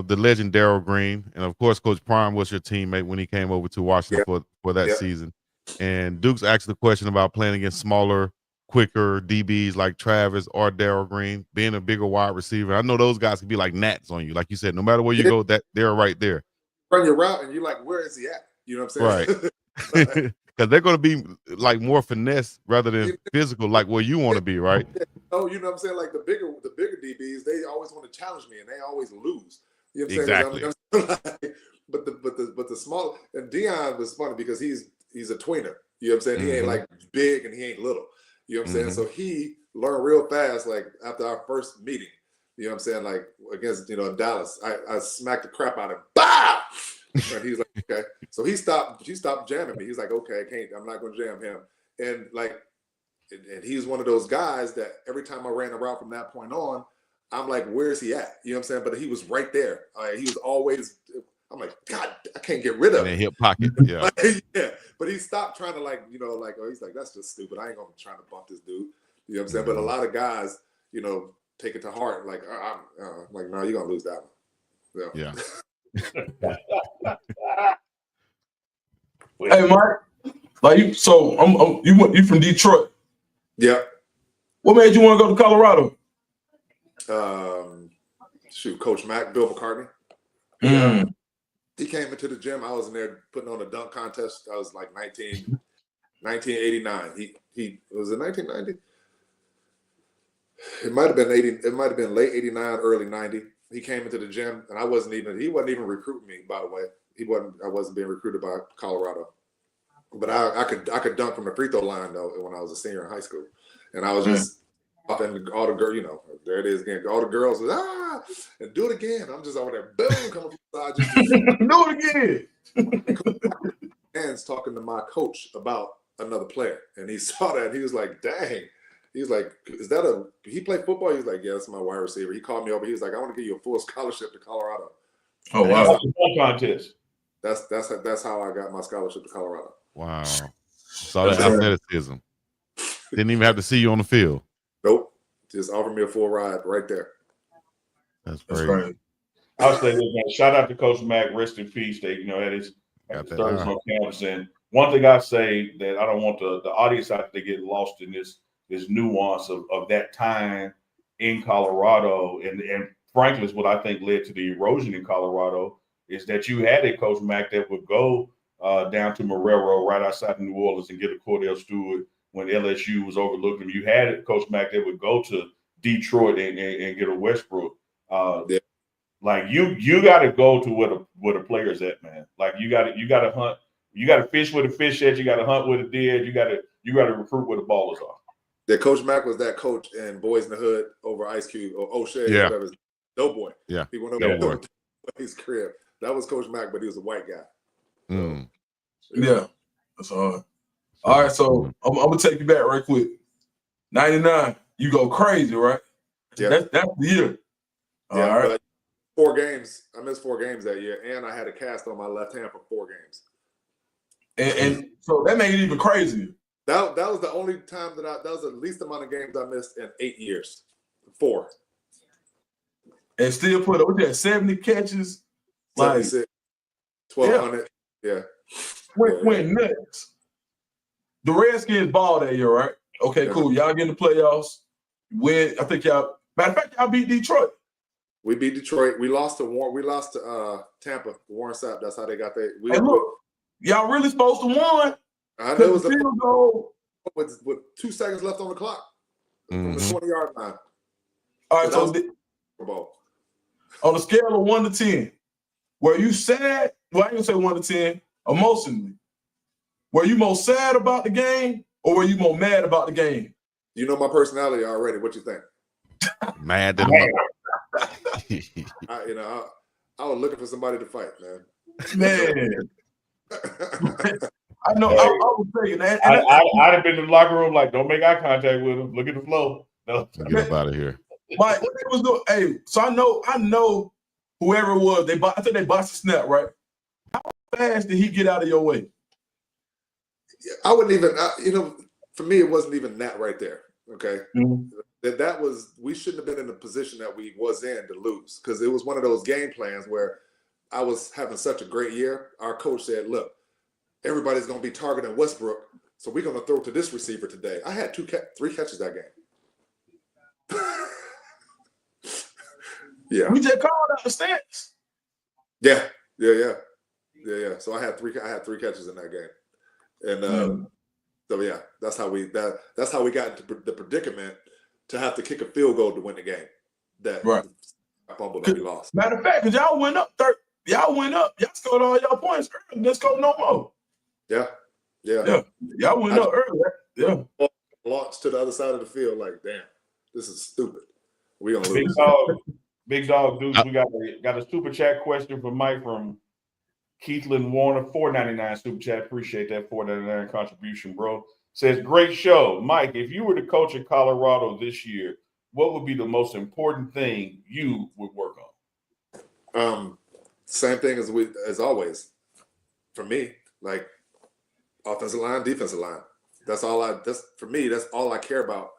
the legend Darryl Green, and of course, Coach Prime was your teammate when he came over to Washington for that season. And Duke's asked the question about playing against smaller, quicker DBs like Travis or Darryl Green, being a bigger wide receiver. I know those guys can be like gnats on you, like you said. No matter where you go, that they're right there. Run your route, and you're like, where is he at? You know what I'm saying? Right. Because they're going to be like more finesse rather than physical, like where you want to be, right? Oh, you know what I'm saying? Like the bigger DBs, they always want to challenge me, and they always lose. You know what I'm saying? Exactly. But the small, and Dion was funny because he's a tweener. You know what I'm saying? He ain't like big and he ain't little. You know what I'm saying? So he learned real fast. Like after our first meeting, you know what I'm saying? Like against Dallas, I smacked the crap out of him. Bah! And he's like, okay. So he stopped jamming me. He's like, okay, I'm not gonna jam him. And like, and he's one of those guys that every time I ran a route from that point on, I'm like, where's he at? You know what I'm saying? But he was right there. He was always, I'm like, God, I can't get rid of him. In hip pocket. Yeah. Yeah. But he stopped trying to he's like, that's just stupid. I ain't gonna try to bump this dude. You know what I'm saying? But a lot of guys, take it to heart. Like, I'm like, no, you're gonna lose that one. Yeah. Hey, Mike, like you from Detroit. Yeah. What made you want to go to Colorado? Coach Mack, Bill McCartney. He came into the gym. I was in there putting on a dunk contest. I was like 1989. He was it 1990? It might have been 80. It might have been late 89, early 90. He came into the gym, and he wasn't even recruiting me, by the way. I wasn't being recruited by Colorado. But I could dunk from the free throw line though when I was a senior in high school. And I was just and all the girls, there it is again. All the girls was and do it again. I'm just over there, boom, coming from the side, just do it again. And talking to my coach about another player, and he saw that. And he was like, "Dang." He was like, he played football? He was like, yeah, that's my wide receiver. He called me over. He was like, I want to give you a full scholarship to Colorado. Oh, wow. That's a contest. That's how I got my scholarship to Colorado. Wow. Saw that athleticism. Didn't even have to see you on the field. Nope. Just offered me a full ride right there. That's great. I'll say this, man. Shout out to Coach Mack. Rest in peace. They, had his service on campus. And one thing I say that I don't want the audience out there to get lost in this nuance of that time in Colorado, and frankly, is what I think led to the erosion in Colorado, is that you had a Coach Mack that would go down to Marrero right outside of New Orleans and get a Cordell Stewart when LSU was overlooking him. You had a Coach Mack that would go to Detroit and get a Westbrook. Like you got to go to where the players at, man. Like you got to hunt. You got to fish where the fish at. You got to hunt where the dead. You got to recruit where the ballers are. Yeah, Coach Mack was that coach in Boys in the Hood over Ice Cube or O'Shea, Yeah. whatever. Doughboy. Yeah. He went Doughboy. over to his crib. That was Coach Mack, but he was a white guy. Mm. Yeah, that's hard. All right, so I'm gonna take you back right quick. 99, you go crazy, right? Yeah. That's the year. Yeah, all right. But 4 games. I missed 4 games that year, and I had a cast on my left hand for 4 games. And so that made it even crazier. That was the only time that was the least amount of games I missed in 8 years. 4. And still put up, we had 70 catches. 76, 1,200. Yeah. Went nuts. The Redskins ball that year, right? Okay, cool. Y'all get in the playoffs. Win. I think y'all, matter of fact, y'all beat Detroit. We beat Detroit. We lost to Tampa, Warren Sapp. That's how they got there. Hey, look, y'all really supposed to win. I know it was a field goal with 2 seconds left on the clock from the 20-yard line. All right, so on a scale of 1 to 10, were you sad? Well, I ain't gonna say 1 to 10, emotionally. Were you more sad about the game or were you more mad about the game? You know my personality already. What you think? Mad at I was looking for somebody to fight, man. Man. I know. I was saying that. I'd have been in the locker room like, don't make eye contact with him. Look at the flow. No. Get up out of here. Mike, what they was doing? Hey, so I know whoever it was. I think they botched the snap, right? How fast did he get out of your way? I wouldn't even. For me, it wasn't even that right there. Okay, that was, we shouldn't have been in the position that we was in to lose, because it was one of those game plans where I was having such a great year. Our coach said, "Look, everybody's going to be targeting Westbrook, so we're going to throw to this receiver today." I had 3 catches that game. Yeah, we just called out the stats. Yeah. So I had 3 catches in that game, and so yeah, that's how we got into the predicament to have to kick a field goal to win the game. That fumble that we lost. Matter of fact, because y'all went up, y'all scored all y'all points early. Let's go no more. Yeah. Y'all went up early. Yeah. Launched to the other side of the field like, damn, this is stupid. We gonna lose. BiggDogg, dudes, we got a super chat question from Mike from Keithland Warner, $4.99 super chat. Appreciate that $4.99 contribution, bro. Says, great show. Mike, if you were the coach of Colorado this year, what would be the most important thing you would work on? Same thing as always. For me, like offensive line, defensive line. That's all I care about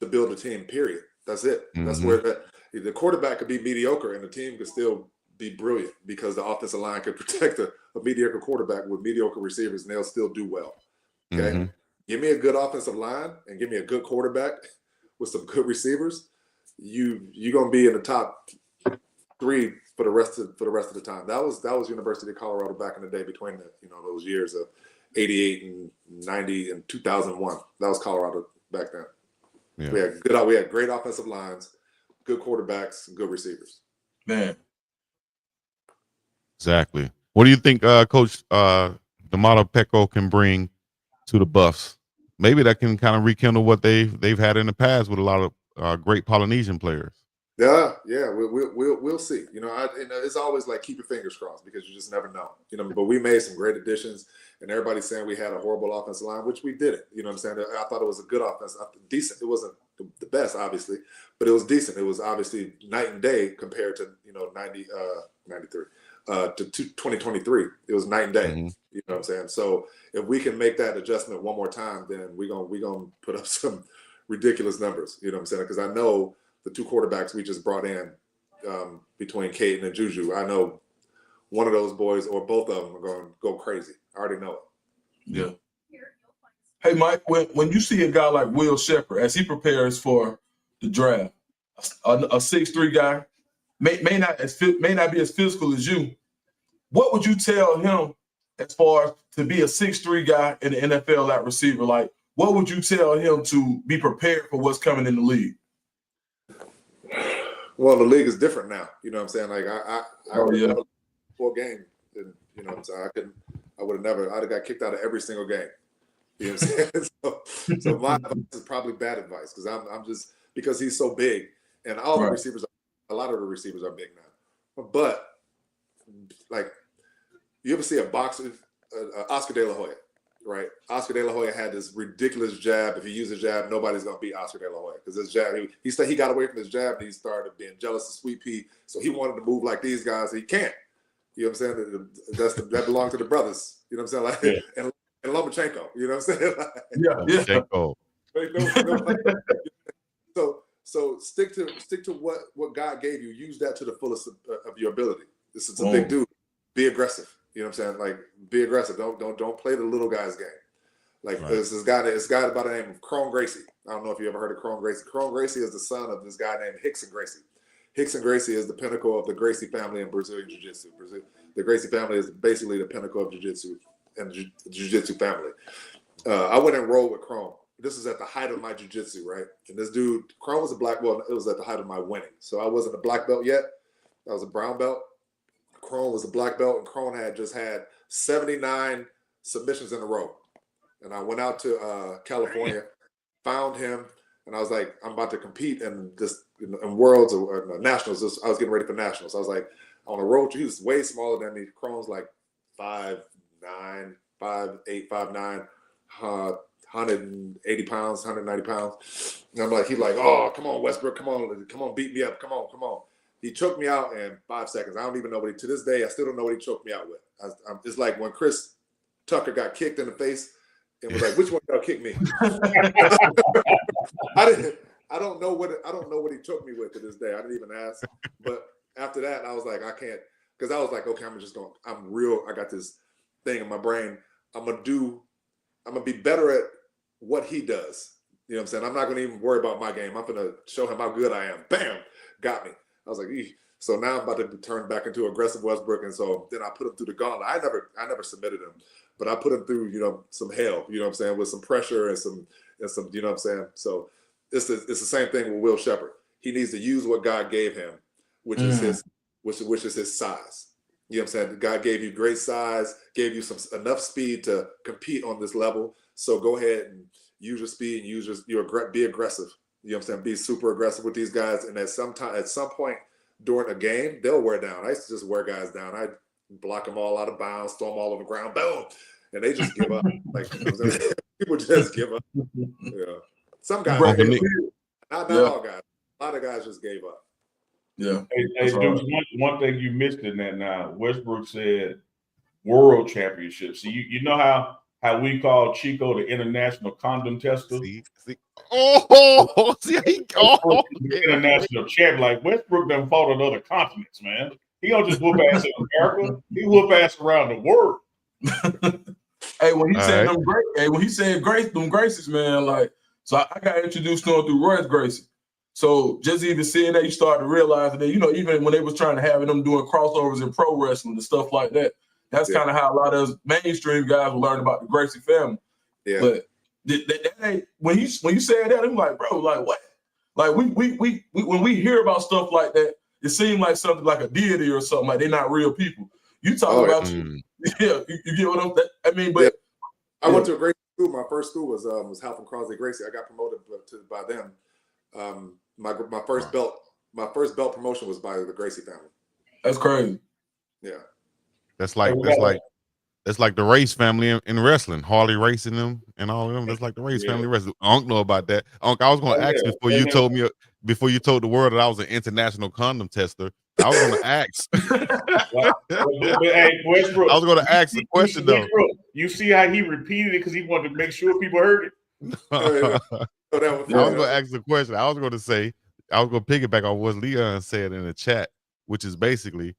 to build a team, period. That's it. That's where the quarterback could be mediocre and the team could still be brilliant, because the offensive line could protect a mediocre quarterback with mediocre receivers and they'll still do well. Okay. Give me a good offensive line and give me a good quarterback with some good receivers. You're gonna be in the top 3 for the rest of the time. That was University of Colorado back in the day, between those years of 88 and 90 and 2001. That was Colorado back then. Yeah. We had great offensive lines, good quarterbacks, and good receivers. Man. Exactly. What do you think, Coach D'Amato Pecco can bring to the Buffs? Maybe that can kind of rekindle what they've had in the past with a lot of great Polynesian players. Yeah, we'll see. It's always like, keep your fingers crossed, because you just never know. But we made some great additions, and everybody's saying we had a horrible offensive line, which we didn't. You know what I'm saying? I thought it was a good offense, decent. It wasn't the best, obviously, but it was decent. It was obviously night and day compared to 93 to 2023. It was night and day. You know what I'm saying? So if we can make that adjustment one more time, then we're gonna put up some ridiculous numbers. You know what I'm saying? Because I know the 2 quarterbacks we just brought in, between Caden and Juju, I know one of those boys or both of them are going to go crazy. I already know it. Yeah. Hey, Mike, when you see a guy like Will Shepherd as he prepares for the draft, a 6'3" guy, may not be as physical as you, what would you tell him as far as to be a 6'3" guy in the NFL at receiver? Like, what would you tell him to be prepared for what's coming in the league? Well, the league is different now. You know what I'm saying? Like I would have never 4 games. And, you know what I'm saying? I'd have got kicked out of every single game. You know what I'm saying? So my advice is probably bad advice because I'm just because he's so big, and all the receivers, a lot of the receivers are big now. But like, you ever see a boxer, Oscar De La Hoya, right? Oscar De La Hoya had this ridiculous jab. If he used a jab, nobody's gonna beat Oscar De La Hoya because his jab. He said he got away from his jab and he started being jealous of Sweet Pea, so he wanted to move like these guys. He can't. You know what I'm saying? That belongs to the brothers. You know what I'm saying? Like, and Lomachenko. You know what I'm saying? Like, Lomachenko. So stick to what God gave you. Use that to the fullest of your ability. This is a big dude. Be aggressive. You know what I'm saying? Like, be aggressive. Don't play the little guy's game. Like this guy by the name of Crone Gracie. I don't know if you ever heard of Crone Gracie. Crone Gracie is the son of this guy named Rickson Gracie. Rickson Gracie is the pinnacle of the Gracie family in Brazilian Jiu-Jitsu. The Gracie family is basically the pinnacle of Jiu-Jitsu and the Jiu-Jitsu family. I went and rolled with Crone. This is at the height of my Jiu-Jitsu, right? And this dude, Crone was a black belt. It was at the height of my winning. So I wasn't a black belt yet. I was a brown belt. Crone was a black belt, and Crone had just had 79 submissions in a row. And I went out to California, found him, and I was like, I'm about to compete in Worlds or Nationals. I was getting ready for Nationals. I was like, on a road trip. He was way smaller than me. Crone's like 5'9", 5'8", 5'9", 180 pounds, 190 pounds. And I'm like, he's like, oh, come on, Westbrook, come on, beat me up, come on. He choked me out in 5 seconds. I don't even know to this day, I still don't know what he choked me out with. It's like when Chris Tucker got kicked in the face and was like, which one y'all kicked me? I don't know what he took me with to this day. I didn't even ask. But after that, I was like, I can't, because I was like, okay, I got this thing in my brain. I'm gonna be better at what he does. You know what I'm saying? I'm not gonna even worry about my game. I'm gonna show him how good I am. Bam, got me. I was like, eesh. So now I'm about to turn back into aggressive Westbrook, and so then I put him through the gauntlet. I never submitted him, but I put him through, some hell. You know what I'm saying, with some pressure and some. You know what I'm saying? So it's the same thing with Will Shepherd. He needs to use what God gave him, which is his size. You know what I'm saying? God gave you great size, gave you enough speed to compete on this level. So go ahead and use your speed and be aggressive. You know what I'm saying? Be super aggressive with these guys. And at some point during a game, they'll wear down. I used to just wear guys down. I'd block them all out of bounds, throw them all on the ground, boom. And they just give up. Like, people just give up. Yeah. Some guys, not all guys. A lot of guys just gave up. Yeah. Hey Deuce, one thing you missed in that now, Westbrook said world championship. So you know how we call Chico the international condom tester? See? Oh, see how he go. International champ. Like, Westbrook done fought on other continents, man. He don't just whoop ass in America. He whoop ass around the world. Hey, when he said them Gracies, man, like, so I got introduced to him through Royce Gracie. So just even seeing that, you start to realize that, even when they was trying to have them doing crossovers in pro wrestling and stuff like that, that's kind of how a lot of us mainstream guys will learn about the Gracie family. Yeah. But that ain't, when you said that, I'm like, bro, like what? Like we when we hear about stuff like that, it seems like something like a deity or something. Like they're not real people. You talk about you get what I mean. But I went to a great school. My first school was Halfon Crosby Gracie. I got promoted by them. My first belt promotion was by the Gracie family. That's crazy. Yeah. That's like the Race family in wrestling. Harley racing them and all of them. That's like the Race family wrestling. I don't know about that. Unc, I was going to ask before you told the world that I was an international condom tester. I was going to ask. Hey, Westbrook, I was going to ask the question though. You see how he repeated it because he wanted to make sure people heard it. I was going to ask the question. I was going to piggyback on what Leon said in the chat, which is basically,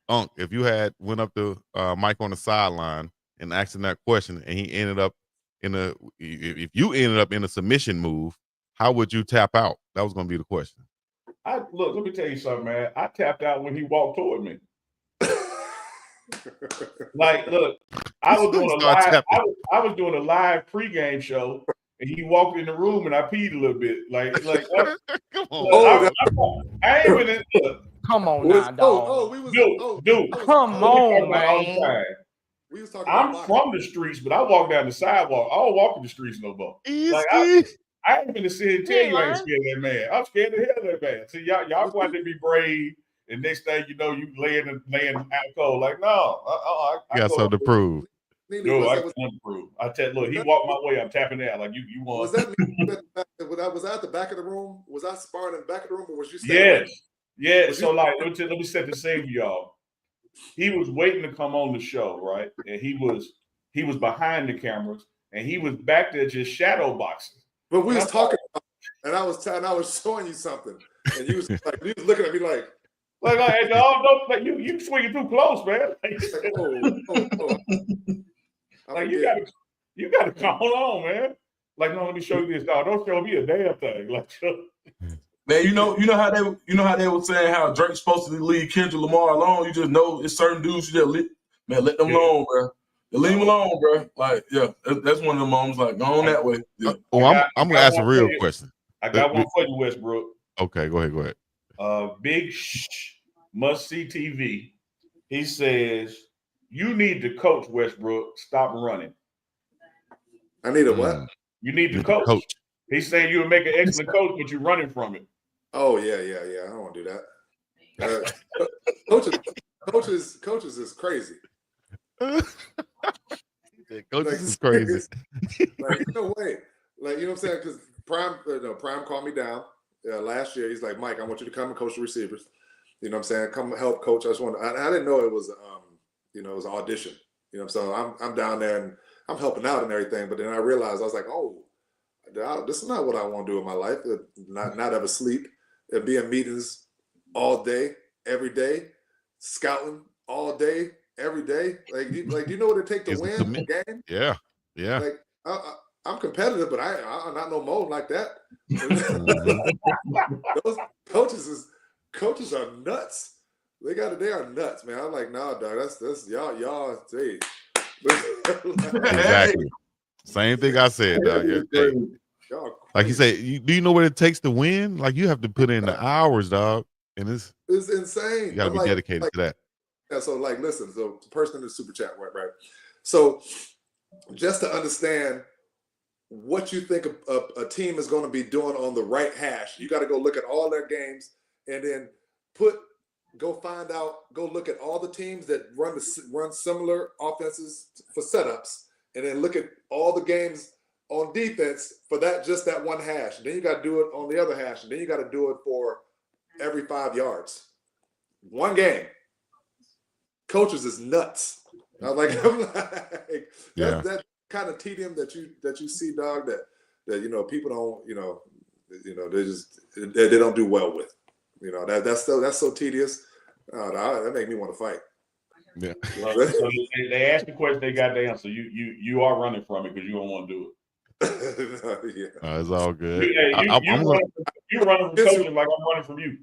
Unc, if you had went up to Mike on the sideline and asked him that question, and he ended up if you ended up in a submission move, how would you tap out? That was going to be the question. Let me tell you something, man. I tapped out when he walked toward me. Like, look, I was doing a live pregame show, and he walked in the room, and I peed a little bit. Come on. I ain't with it. Come on now, dog. Dude. Come on, man. We was talking about I'm boxing. from the streets, but I walk down the sidewalk. I don't walk in the streets no more. Like I ain't gonna sit and tell you I ain't scared of that man. I'm scared of the hell of that man. See, y'all go out there be brave, and next thing you know, you laying out cold. Like, no, I got something to prove. No, I can't prove. I tell look, he walked my way. I'm tapping out. Like you want. Was that me? Was I at the back of the room? Was I sparring in the back of the room, or was you standing? Yes. Yeah. So like, let me set the scene for y'all. He was waiting to come on the show, right? And he was behind the cameras, and he was back there just shadow boxing. But we was talking about it, and I was showing you something, and you was like, you was looking at me like hey, dog, don't like you swinging too close, man. Like you gotta come on, man. Like, no, let me show you this, dog. Don't show me a damn thing. Like, man, you know how they were saying how Drake's supposed to leave Kendrick Lamar alone. You just know it's certain dudes you just let them alone, bro. You leave them alone, bro. Like, yeah, that's one of the moments. Like, go on that way. Yeah. I'm gonna ask a real question. I got one for you, Westbrook. Okay, go ahead. Big Must See TV. He says you need to coach, Westbrook. Stop running. I need a what? You need to coach. He's saying you would make an excellent coach, but you're running from it. Oh yeah. I don't want to do that. Coaches is crazy. Coaches is crazy. Like, no way. Like, you know what I'm saying? Because Prime called me down last year. He's like, Mike, I want you to come and coach the receivers. You know what I'm saying? Come help coach. I didn't know it was it was an audition. You know what I'm saying? I'm down there and I'm helping out and everything. But then I realized I was like, oh, this is not what I want to do in my life. Not ever sleep and be in meetings all day, every day, scouting all day, every day. Like, do you know what it takes to win a game? Yeah. Like, I'm competitive, but I'm not no mold like that. Those coaches are nuts. They are nuts, man. I'm like, nah, dog. That's y'all. Hey. Exactly. Same thing I said, dog. Hey. Like you say, do you know what it takes to win? Like, you have to put in the hours, dog, and it's insane. You got to be dedicated to that. Yeah. So, like, listen. So, the person in the super chat, right? So, just to understand what you think a team is going to be doing on the right hash, you got to go look at all their games and then go look at all the teams that run similar offenses for setups, and then look at all the games on defense for just that one hash. And then you got to do it on the other hash, and then you got to do it for every 5 yards. One game. Coaches is nuts. I'm like that kind of tedium that you see, dog, that people don't they don't do well with. That's so tedious. That make me want to fight. Yeah. So they asked the question, they got the answer. You are running from it because you don't want to do it. Yeah. It's all good. You're running from coaching like I'm running from you.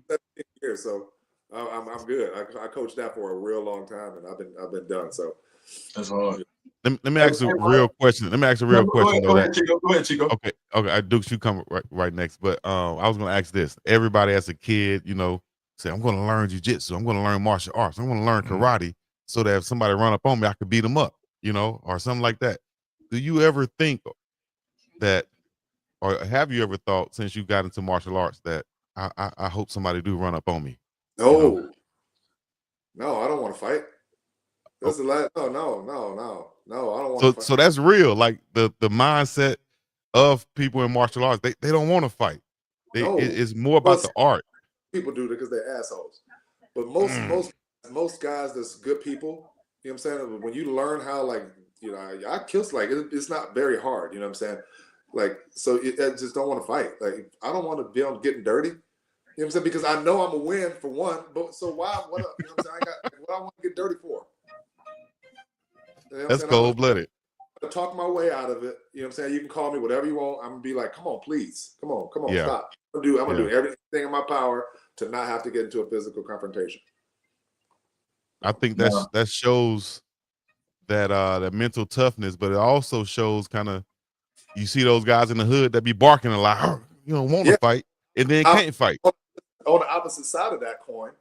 Here, so I'm good. I coached that for a real long time, and I've been done. So that's hard. Let me ask a real question. Go ahead, Chico. Okay. Dukes, you come right next. But I was going to ask this. Everybody as a kid, say, I'm going to learn jiu-jitsu. I'm going to learn martial arts. I'm going to learn karate so that if somebody run up on me, I could beat them up, or something like that. Do you ever think that, or have you ever thought since you got into martial arts that I hope somebody do run up on me? No, I don't want to fight. That's the last. No. I don't want to fight. So that's real. Like the mindset of people in martial arts, they don't want to fight. It's more about the art. People do it because they're assholes. But most guys that's good people, you know what I'm saying? When you learn how, like, I kill, like, it's not very hard, you know what I'm saying? Like, so I just don't want to fight. Like, I don't want to be on getting dirty. You know what I'm saying? Because I know I'm a win for one, but so why? What up? You know what I'm saying? What I want to get dirty for? You know That's cold-blooded. I'm gonna talk my way out of it. You know what I'm saying? You can call me whatever you want. I'm gonna be like, come on, please. Come on, stop. I'm gonna do everything in my power to not have to get into a physical confrontation. I think that shows that mental toughness, but it also shows kind of, you see those guys in the hood that be barking a lot, you don't want to fight, and then can't fight. On the opposite side of that coin,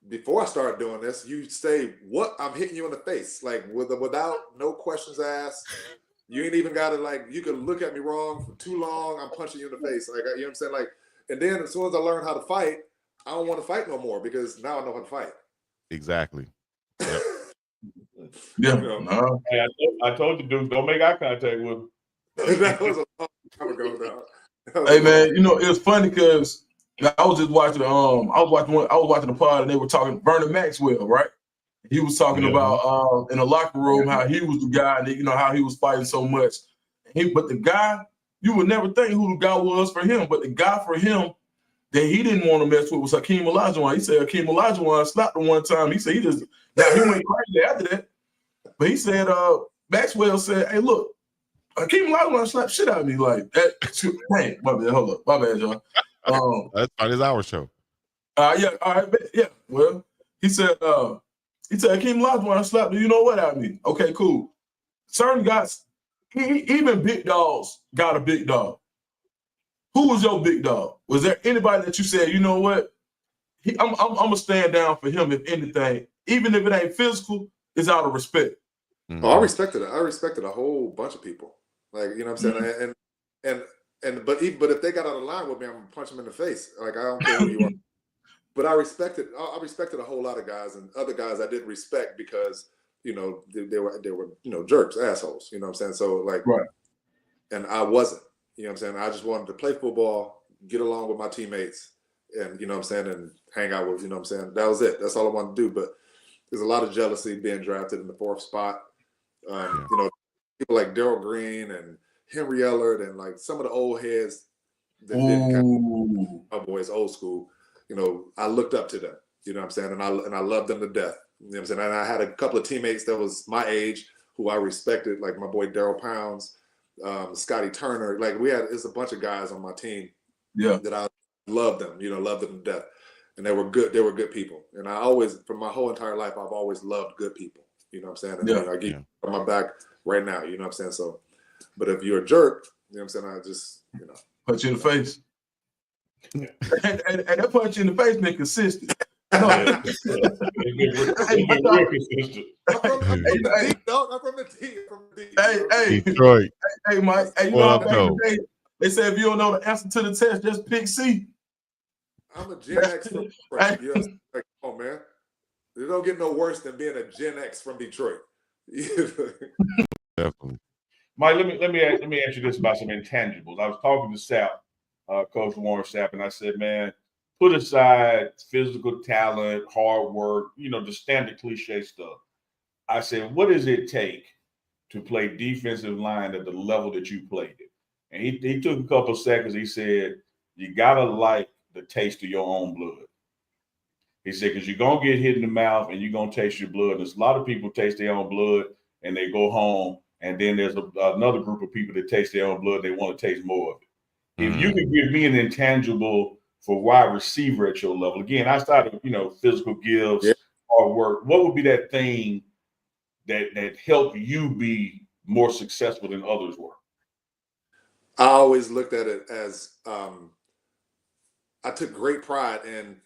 before I started doing this, you say, "What? I'm hitting you in the face," like without no questions asked. You ain't even got to like. You could look at me wrong for too long. I'm punching you in the face, like you know what I'm saying. Like, and then as soon as I learned how to fight, I don't want to fight no more because now I know how to fight. Exactly. Yep. Yeah. You know? Hey, I told you, dude, don't make eye contact with him. That was a long time ago, dog. Hey man, you know, it was funny because I was just watching I was watching the pod and they were talking Vernon Maxwell, right? He was talking about in the locker room how he was the guy and you know how he was fighting so much. But the guy, you would never think who the guy was for him, but the guy for him that he didn't want to mess with was Hakeem Olajuwon. He said Hakeem Olajuwon slapped him one time. He said he went crazy after that. But he said Maxwell said, "Hey, look, Hakeem Olajuwon slapped shit out of me like that." Hey, my bad, hold up, my bad, y'all. That's fine. It's our show. Yeah, all right, yeah. Well, he said Hakeem Olajuwon slapped you know what out of me. Okay, cool. Certain guys, even big dogs got a big dog. Who was your big dog? Was there anybody that you said, you know what? I'm gonna stand down for him if anything, even if it ain't physical, it's out of respect. Oh, I respected it. I respected a whole bunch of people. Like, you know what I'm saying? But if they got out of line with me, I'm gonna punch them in the face. Like, I don't care who you are. But I respected a whole lot of guys, and other guys I didn't respect because, you know, they were you know, jerks, assholes. You know what I'm saying? So like, right. And I wasn't. You know what I'm saying? I just wanted to play football, get along with my teammates, and you know what I'm saying, and hang out with, you know what I'm saying? That was it. That's all I wanted to do. But there's a lot of jealousy being drafted in the 4th spot. You know, people like Darryl Green and Henry Ellard and like some of the old heads that didn't kind of my boys old school. You know, I looked up to them. You know what I'm saying? And I loved them to death. You know what I'm saying? And I had a couple of teammates that was my age who I respected, like my boy Daryl Pounds, Scotty Turner. Like it's a bunch of guys on my team that I loved them, you know, loved them to death. And they were good people. And I always, for my whole entire life, I've always loved good people. You know what I'm saying? And you know, I give you on my back right now, you know what I'm saying? So, but if you're a jerk, you know what I'm saying, I just, you know. Punch you in the face. and that punch you in the face make consistent. No. Real consistent. I'm from the deep, dog. I'm from the deep. Hey, Detroit. Hey, Mike. Hey, you know how back in the day, they said if you don't know the answer to the test, just pick C. I'm a Gen X from Detroit. You know, like, come on, man. It don't get no worse than being a Gen X from Detroit. Definitely. Mike, let me ask you this about some intangibles. I was talking to Sapp, Coach Warren Sapp, and I said, man, put aside physical talent, hard work, you know, the standard cliche stuff. I said, what does it take to play defensive line at the level that you played it? And he took a couple of seconds. He said, you gotta like the taste of your own blood. He said, because you're going to get hit in the mouth and you're going to taste your blood. There's a lot of people taste their own blood and they go home. And then there's another group of people that taste their own blood. They want to taste more of it. If you could give me an intangible for wide receiver at your level, again, I started, you know, physical gifts, hard work. What would be that thing that helped you be more successful than others were? I always looked at it as I took great pride in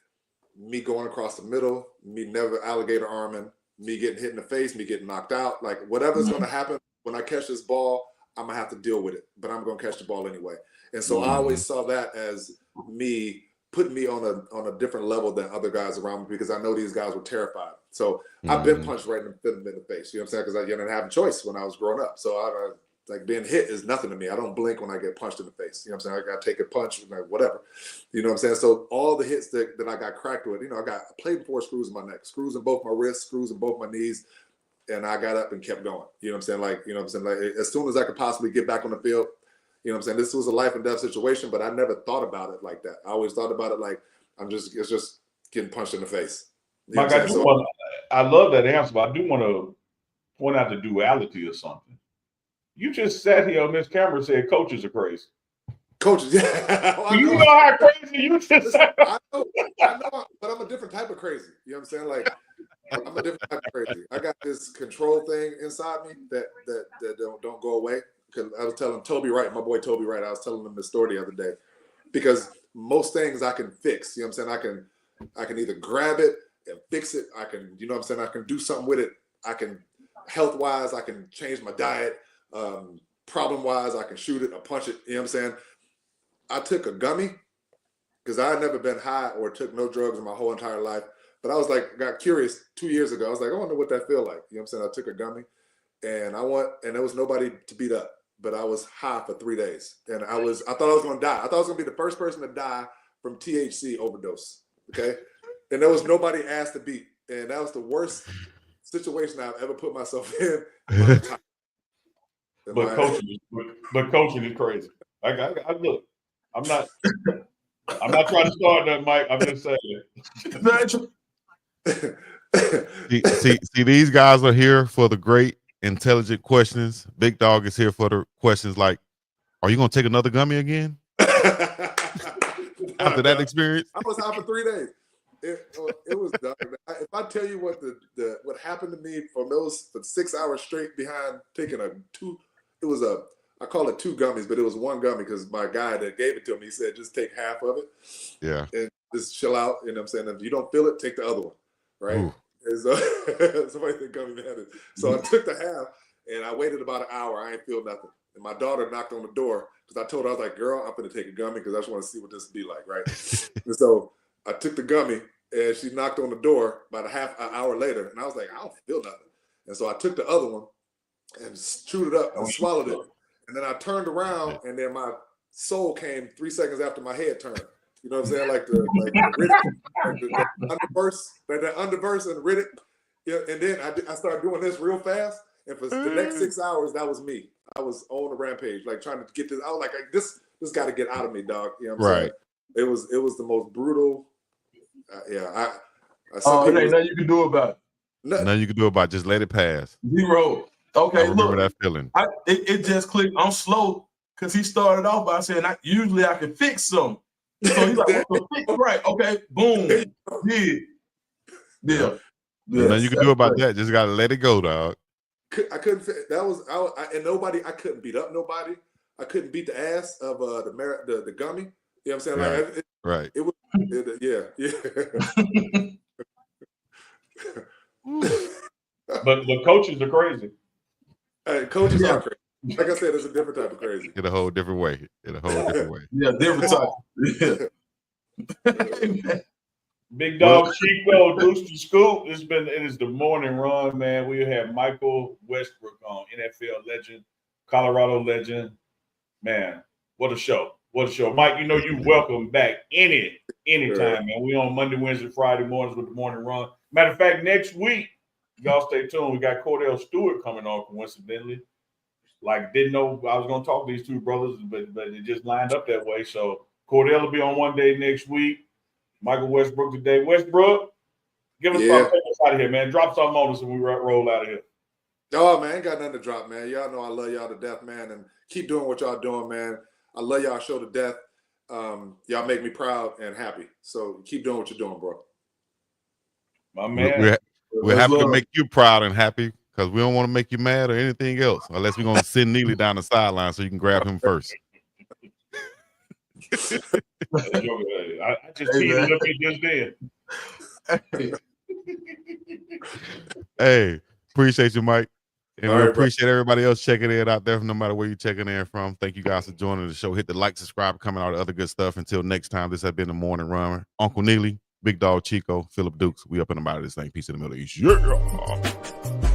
me going across the middle, me never alligator arming, me getting hit in the face, me getting knocked out. Like whatever's going to happen when I catch this ball, I'm going to have to deal with it, but I'm going to catch the ball anyway. And so I always saw that as me putting me on a different level than other guys around me because I know these guys were terrified. So I've been punched right in the face, you know what I'm saying? Because I didn't have a choice when I was growing up. So I like being hit is nothing to me. I don't blink when I get punched in the face. You know what I'm saying? I got to take a punch, like whatever. You know what I'm saying? So all the hits that I got cracked with, you know, I played 4 screws in my neck, screws in both my wrists, screws in both my knees. And I got up and kept going. You know what I'm saying? Like, you know what I'm saying? Like as soon as I could possibly get back on the field, you know what I'm saying? This was a life and death situation, but I never thought about it like that. I always thought about it like it's just getting punched in the face. You know Mike, I love that answer, but I do want to point out the duality of something. You just sat here on this camera and said coaches are crazy. Coaches, yeah. You know how crazy you just said. I know, but I'm a different type of crazy. You know what I'm saying? Like, I'm a different type of crazy. I got this control thing inside me that don't go away. Because I was telling Toby Wright, my boy Toby Wright, I was telling him the story the other day. Because most things I can fix. You know what I'm saying? I can either grab it and fix it. I can, you know what I'm saying? I can do something with it. I can, health-wise, I can change my diet. Problem-wise, I can shoot it or punch it. You know what I'm saying? I took a gummy because I had never been high or took no drugs in my whole entire life. But I was like, got curious 2 years ago. I was like, I wonder what that feel like. You know what I'm saying? I took a gummy and and there was nobody to beat up, but I was high for 3 days. And I thought I was going to die. I thought I was going to be the first person to die from THC overdose. Okay. And there was nobody asked to beat. And that was the worst situation I've ever put myself in. But coaching is crazy. I look, I'm not trying to start that, Mike. I'm just saying. see, these guys are here for the great, intelligent questions. BiggDogg is here for the questions like, are you going to take another gummy again? After that experience? I was high for 3 days. It was done. If I tell you what what happened to me for 6 hours straight behind taking I call it 2 gummies, but it was 1 gummy because my guy that gave it to me, he said, just take half of it. Yeah. And just chill out. You know what I'm saying? If you don't feel it, take the other one. Right. Ooh. And so somebody think gummy man. So I took the half and I waited about an hour. I ain't feel nothing. And my daughter knocked on the door because I told her, I was like, girl, I'm going to take a gummy because I just want to see what this would be like. Right. And so I took the gummy and she knocked on the door about an hour later. And I was like, I don't feel nothing. And so I took the other one and chewed it up and swallowed it. And then I turned around and then my soul came 3 seconds after my head turned. You know what I'm saying? Like the underverse and Riddick. Yeah, and then I started doing this real fast. And for the next 6 hours, that was me. I was on a rampage, like trying to get this. I was like, this got to get out of me, dog. You know what I'm saying? It was the most brutal. It ain't nothing you can do about it. Nothing you can do about it. Just let it pass. 0. Okay, I remember that feeling. It just clicked. I'm slow because he started off by saying, usually I can fix some. So he's like, right, okay, boom. Yeah. Nothing you can do about that. Just got to let it go, dog. I couldn't. That was and nobody. I couldn't beat up nobody. I couldn't beat the ass of the gummy. You know what I'm saying? Right. It was. Yeah. But the coaches are crazy. Coaches are crazy. Like I said, it's a different type of crazy. In a whole different way. Yeah, different type. BiggDogg, Chico, Deuce to Scoop. It is the morning run, man. We have Michael Westbrook on, NFL legend, Colorado legend. Man, what a show. Mike, you welcome back anytime, man. We on Monday, Wednesday, Friday mornings with the morning run. Matter of fact, next week, y'all stay tuned. We got Cordell Stewart coming on, coincidentally. Like, didn't know I was going to talk to these two brothers, but it just lined up that way. So Cordell will be on one day next week. Michael Westbrook today. Westbrook, give us something, take us out of here, man. Drop something on us and we roll out of here. Oh, man, ain't got nothing to drop, man. Y'all know I love y'all to death, man, and keep doing what y'all doing, man. I love y'all show to death. Y'all make me proud and happy. So keep doing what you're doing, bro. My man. We're happy to make you proud and happy because we don't want to make you mad or anything else unless we're going to send Neely down the sideline so you can grab him first. I just see you looking just then. Hey, appreciate you, Mike. And we appreciate everybody else checking in out there, no matter where you're checking in from. Thank you guys for joining the show. Hit the like, subscribe, coming out of other good stuff. Until next time, this has been the Morning Run. Uncle Neely, BiggDogg, Chico, Philip Dukes. We up and about this thing. Peace in the Middle East. Yeah.